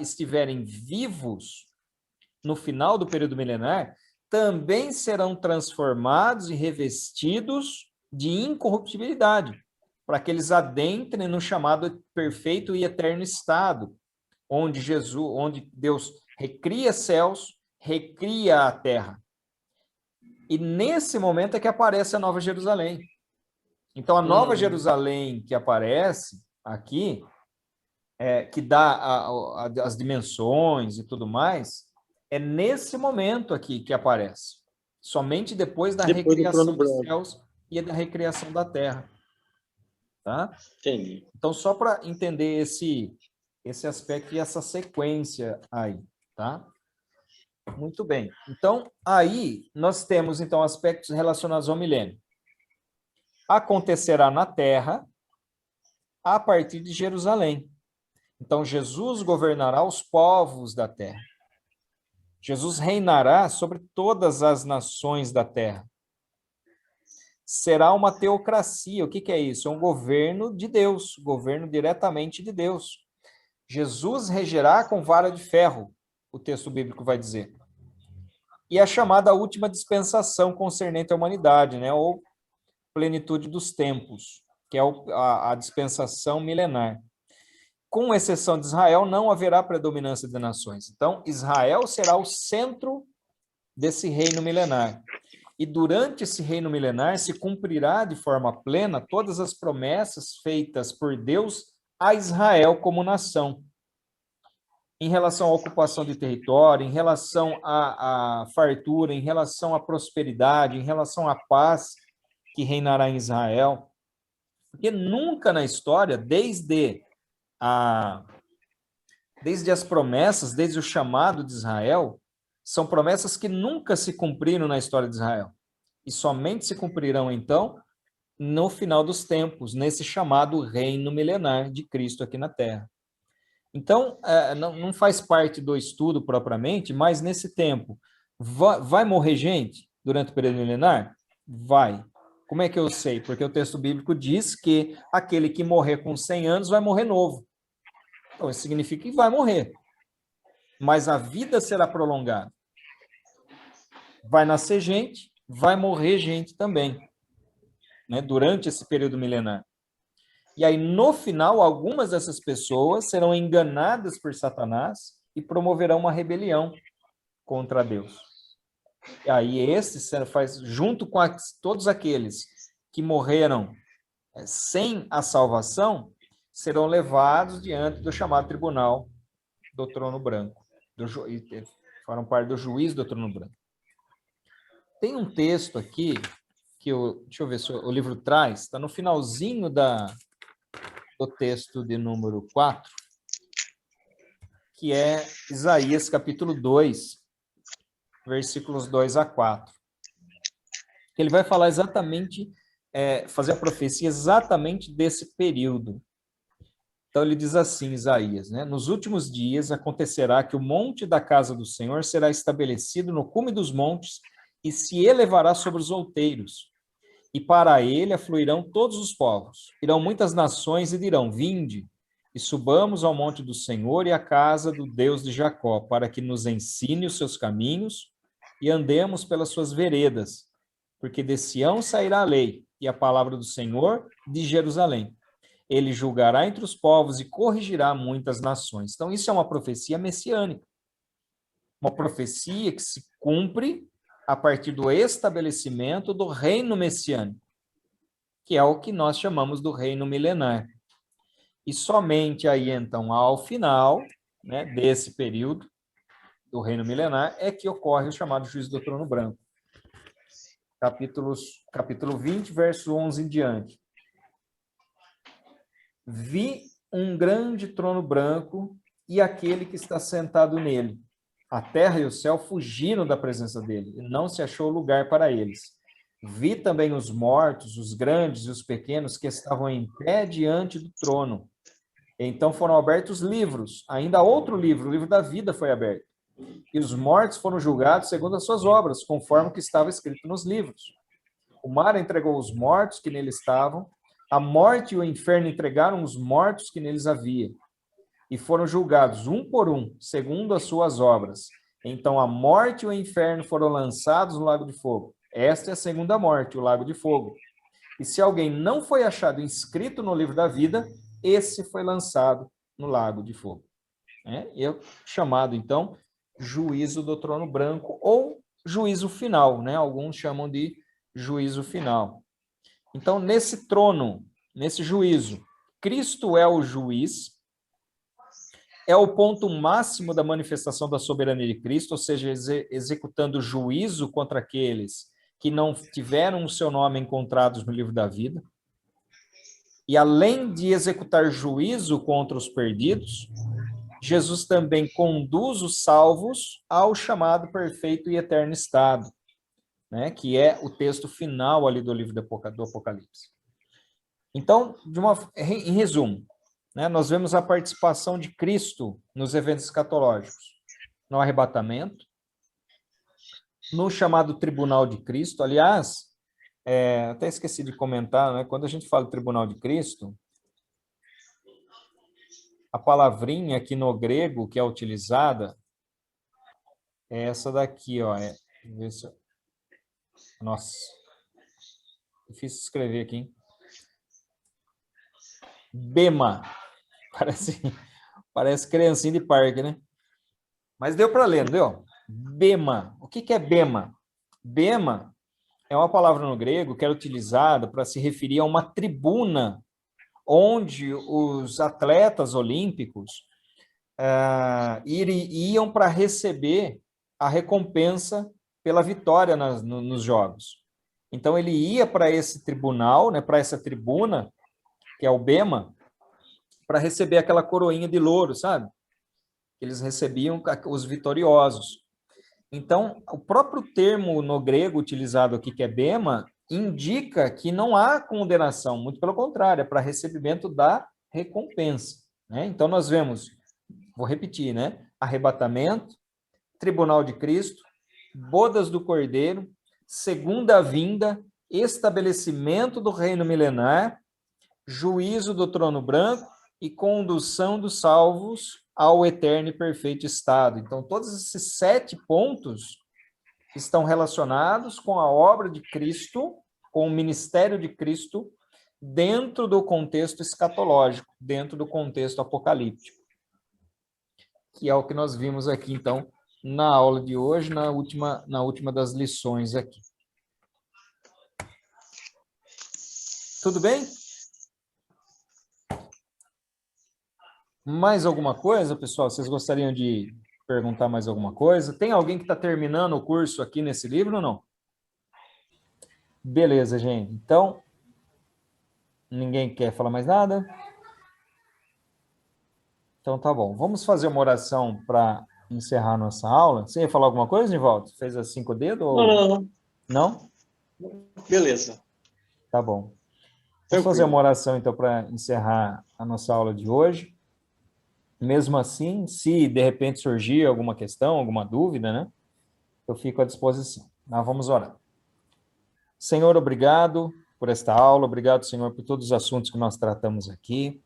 estiverem vivos no final do período milenar também serão transformados e revestidos de incorruptibilidade, para que eles adentrem no chamado perfeito e eterno estado, onde Deus recria céus, recria a terra. E nesse momento é que aparece a Nova Jerusalém. Então, a Nova Jerusalém que aparece aqui, que dá as dimensões e tudo mais, é nesse momento aqui que aparece. Somente depois da recriação dos céus e da recriação da terra. Tá? Entendi. Então, só para entender esse aspecto e essa sequência aí, tá? Muito bem. Então, aí nós temos, então, aspectos relacionados ao milênio. Acontecerá na terra a partir de Jerusalém. Então, Jesus governará os povos da terra. Jesus reinará sobre todas as nações da terra. Será uma teocracia. O que é isso? É um governo de Deus, governo diretamente de Deus. Jesus regerá com vara de ferro, o texto bíblico vai dizer. E a chamada última dispensação concernente à humanidade, né? Ou plenitude dos tempos, que é a dispensação milenar. Com exceção de Israel, não haverá predominância de nações. Então, Israel será o centro desse reino milenar. E durante esse reino milenar se cumprirá de forma plena todas as promessas feitas por Deus a Israel como nação. Em relação à ocupação de território, em relação à fartura, em relação à prosperidade, em relação à paz que reinará em Israel. Porque nunca na história, desde as promessas, desde o chamado de Israel, são promessas que nunca se cumpriram na história de Israel. E somente se cumprirão, então, no final dos tempos, nesse chamado reino milenar de Cristo aqui na Terra. Então, não faz parte do estudo propriamente, mas nesse tempo, vai morrer gente durante o período milenar? Vai. Como é que eu sei? Porque o texto bíblico diz que aquele que morrer com 100 anos vai morrer novo. Então, isso significa que vai morrer. Mas a vida será prolongada. Vai nascer gente, vai morrer gente também, né, durante esse período milenar. E aí, no final, algumas dessas pessoas serão enganadas por Satanás e promoverão uma rebelião contra Deus. E aí, junto com todos aqueles que morreram sem a salvação, serão levados diante do chamado tribunal do trono branco. Foram parte do juízo do trono branco. Tem um texto aqui, deixa eu ver se o livro traz, está no finalzinho do texto de número 4, que é Isaías capítulo 2, versículos 2 a 4. Ele vai falar exatamente, fazer a profecia exatamente desse período. Então ele diz assim, Isaías, né? Nos últimos dias acontecerá que o monte da casa do Senhor será estabelecido no cume dos montes e se elevará sobre os outeiros. E para ele afluirão todos os povos. Irão muitas nações e dirão, vinde, e subamos ao monte do Senhor e à casa do Deus de Jacó, para que nos ensine os seus caminhos e andemos pelas suas veredas, porque de Sião sairá a lei e a palavra do Senhor de Jerusalém. Ele julgará entre os povos e corrigirá muitas nações. Então, isso é uma profecia messiânica. Uma profecia que se cumpre a partir do estabelecimento do reino messiânico, que é o que nós chamamos do reino milenar. E somente aí, então, ao final, né, desse período do reino milenar, é que ocorre o chamado juízo do trono branco. Capítulo 20, verso 11 em diante. Vi um grande trono branco e aquele que está sentado nele. A terra e o céu fugiram da presença dele, e não se achou lugar para eles. Vi também os mortos, os grandes e os pequenos, que estavam em pé diante do trono. Então foram abertos livros, ainda outro livro, o livro da vida foi aberto. E os mortos foram julgados segundo as suas obras, conforme o que estava escrito nos livros. O mar entregou os mortos que nele estavam, a morte e o inferno entregaram os mortos que neles havia, e foram julgados um por um, segundo as suas obras. Então a morte e o inferno foram lançados no lago de fogo. Esta é a segunda morte, o lago de fogo. E se alguém não foi achado inscrito no livro da vida, esse foi lançado no lago de fogo. É chamado, então, juízo do trono branco, ou juízo final, né? Alguns chamam de juízo final. Então, nesse trono, nesse juízo, Cristo é o juiz, é o ponto máximo da manifestação da soberania de Cristo, ou seja, executando juízo contra aqueles que não tiveram o seu nome encontrados no livro da vida. E além de executar juízo contra os perdidos, Jesus também conduz os salvos ao chamado perfeito e eterno estado, né, que é o texto final ali do livro do Apocalipse. Então, em resumo, né, nós vemos a participação de Cristo nos eventos escatológicos, no arrebatamento, no chamado tribunal de Cristo. Aliás, até esqueci de comentar, né, quando a gente fala de tribunal de Cristo, a palavrinha aqui no grego que é utilizada é essa daqui, ó. Nossa, difícil escrever aqui, hein? Bema. Parece criancinha de parque, né? Mas deu para ler, não deu? Bema. O que é bema? Bema é uma palavra no grego que era utilizada para se referir a uma tribuna onde os atletas olímpicos iam para receber a recompensa pela vitória nos jogos. Então, ele ia para esse tribunal, né, para essa tribuna, que é o bema, para receber aquela coroinha de louro, sabe? Eles recebiam os vitoriosos. Então, o próprio termo no grego utilizado aqui, que é bema, indica que não há condenação, muito pelo contrário, é para recebimento da recompensa, né? Então, nós vemos, vou repetir, né? Arrebatamento, tribunal de Cristo, bodas do Cordeiro, segunda vinda, estabelecimento do reino milenar, juízo do trono branco e condução dos salvos ao eterno e perfeito estado. Então, todos esses 7 pontos estão relacionados com a obra de Cristo, com o ministério de Cristo, dentro do contexto escatológico, dentro do contexto apocalíptico, que é o que nós vimos aqui, então, na aula de hoje, na última das lições aqui. Tudo bem? Mais alguma coisa, pessoal? Vocês gostariam de perguntar mais alguma coisa? Tem alguém que está terminando o curso aqui nesse livro ou não? Beleza, gente. Então, ninguém quer falar mais nada? Então, tá bom. Vamos fazer uma oração para encerrar nossa aula. Você ia falar alguma coisa, Nivaldo? Fez as 5 dedos? Ou... Não. Não? Beleza. Tá bom. Vamos fazer uma oração, então, para encerrar a nossa aula de hoje. Mesmo assim, se de repente surgir alguma questão, alguma dúvida, né? Eu fico à disposição. Nós vamos orar. Senhor, obrigado por esta aula. Obrigado, Senhor, por todos os assuntos que nós tratamos aqui.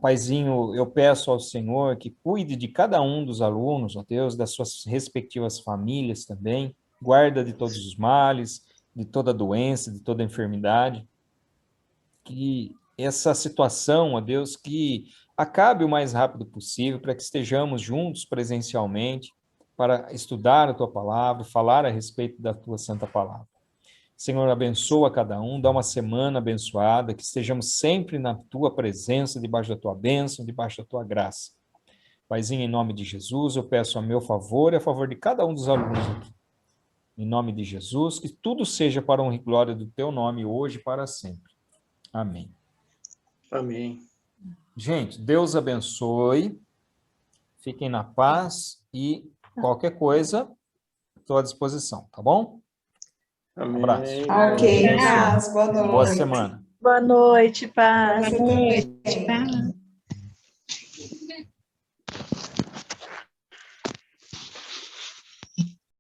Paizinho, eu peço ao Senhor que cuide de cada um dos alunos, ó Deus, das suas respectivas famílias também, guarda de todos os males, de toda doença, de toda enfermidade, que essa situação, ó Deus, que acabe o mais rápido possível, para que estejamos juntos presencialmente, para estudar a Tua palavra, falar a respeito da Tua santa palavra. Senhor, abençoa cada um, dá uma semana abençoada, que estejamos sempre na Tua presença, debaixo da Tua bênção, debaixo da Tua graça. Paizinho, em nome de Jesus, eu peço a meu favor e a favor de cada um dos alunos aqui. Em nome de Jesus, que tudo seja para a honra e glória do Teu nome, hoje e para sempre. Amém. Amém. Gente, Deus abençoe, fiquem na paz e qualquer coisa, estou à disposição, tá bom? Amém. Abraço. Ok, paz, boa noite. Boa semana. Boa noite, paz. Boa noite.